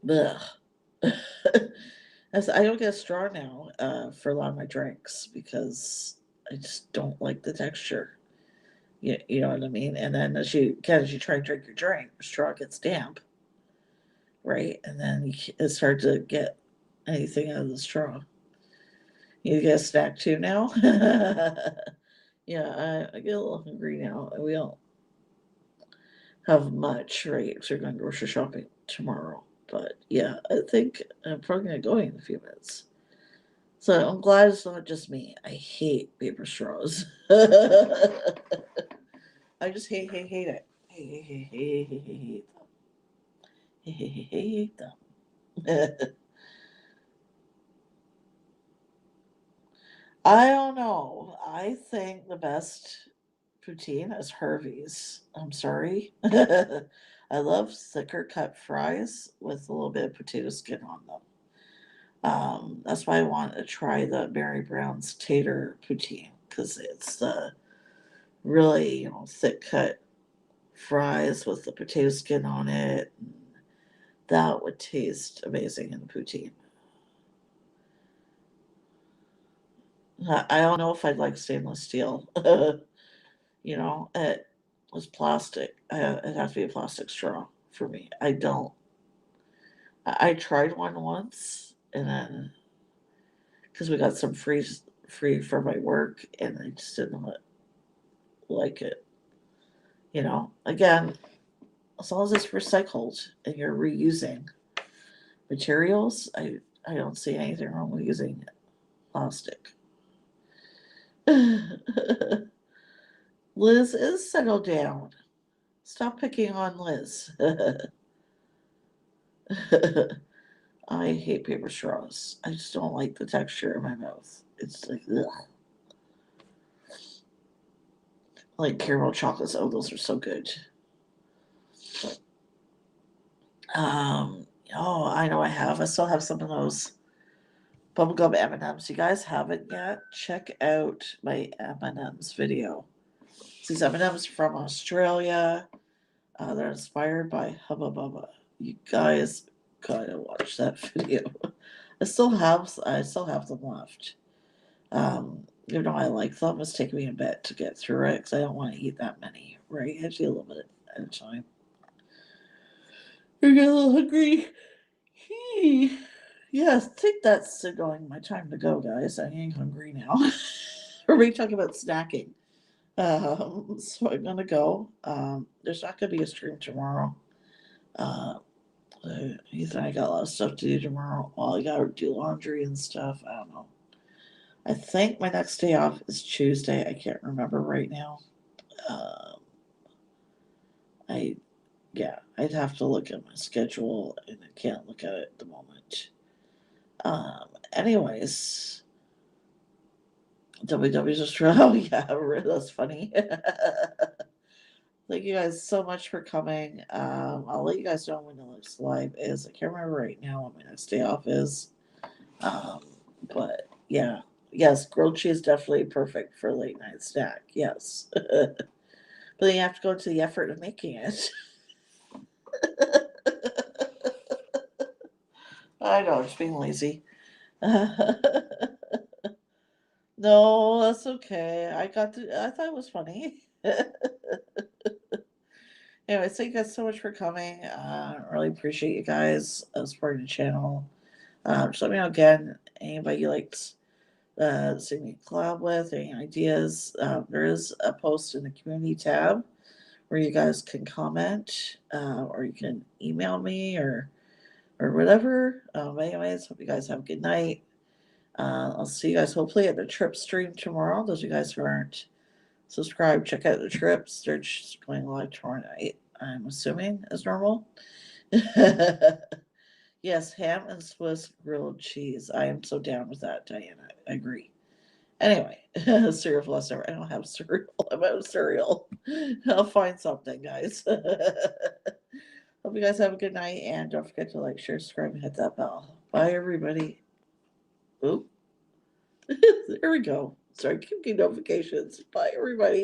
S1: Ugh. I don't get a straw now for a lot of my drinks because I just don't like the texture. You know what I mean? And then as you try to drink your drink, the straw gets damp, right? And then it's hard to get anything out of the straw. You get a snack too now? Yeah, I get a little hungry now. We don't have much, right? Because we're going grocery shopping tomorrow. But yeah, I think I'm probably going to go in a few minutes. So I'm glad it's not just me. I hate paper straws. I just hate it. Hate them. I don't know. I think the best poutine is Harvey's. I'm sorry. I love thicker cut fries with a little bit of potato skin on them. That's why I want to try the Mary Brown's tater poutine because it's the really thick cut fries with the potato skin on it. That would taste amazing in poutine. I don't know if I'd like stainless steel. It was plastic. It has to be a plastic straw for me. I don't. I tried one once, and then because we got some free for my work, and I just didn't like it. Again, as long as it's recycled and you're reusing materials, I don't see anything wrong with using plastic. Liz is settled down. Stop picking on Liz. I hate paper straws. I just don't like the texture in my mouth. It's like ugh. Like caramel chocolates. Oh, those are so good. Oh, I know I have. I still have some of those bubblegum M&Ms. You guys haven't yet? Check out my M&Ms video. These M&Ms from Australia. They're inspired by Hubba Bubba. You guys gotta watch that video. I still have them left. Even though I like them, it's taking me a bit to get through it because I don't want to eat that many. Right? I do a little bit at a time. You're getting a little hungry. Yes, I think that's going my time to go, guys. I ain't hungry now. We're already talking about snacking. So I'm gonna go. There's not gonna be a stream tomorrow. Uh, Ethan and I got a lot of stuff to do tomorrow. Well, I gotta do laundry and stuff. I don't know. I think my next day off is Tuesday. I can't remember right now. Um, I I'd have to look at my schedule, and I can't look at it at the moment. Anyways, WW's Australia. Yeah, that's funny. Thank you guys so much for coming. I'll let you guys know when the next live is. I can't remember right now what my next day off is. Um, but yeah, yes, grilled cheese definitely perfect for a late night snack. Yes, but then you have to go to the effort of making it. I know, just being lazy. No, that's okay. I thought it was funny. Anyway, thank you guys so much for coming. Really appreciate you guys supporting the channel. Just let me know again, anybody you like see me collab with, any ideas. There is a post in the community tab where you guys can comment, or you can email me or whatever. Anyways, hope you guys have a good night. I'll see you guys hopefully at the trip stream tomorrow. Those of you guys who aren't subscribed, check out the trips. They're just going live tomorrow night, I'm assuming, as normal. Yes, ham and Swiss grilled cheese. I am so down with that, Diana. I agree. Anyway, cereal for leftover. I don't have cereal. I'm out of cereal. I'll find something, guys. Hope you guys have a good night, and don't forget to like, share, subscribe, and hit that bell. Bye, everybody. Oop. There we go. Sorry, keep getting notifications. Bye, everybody.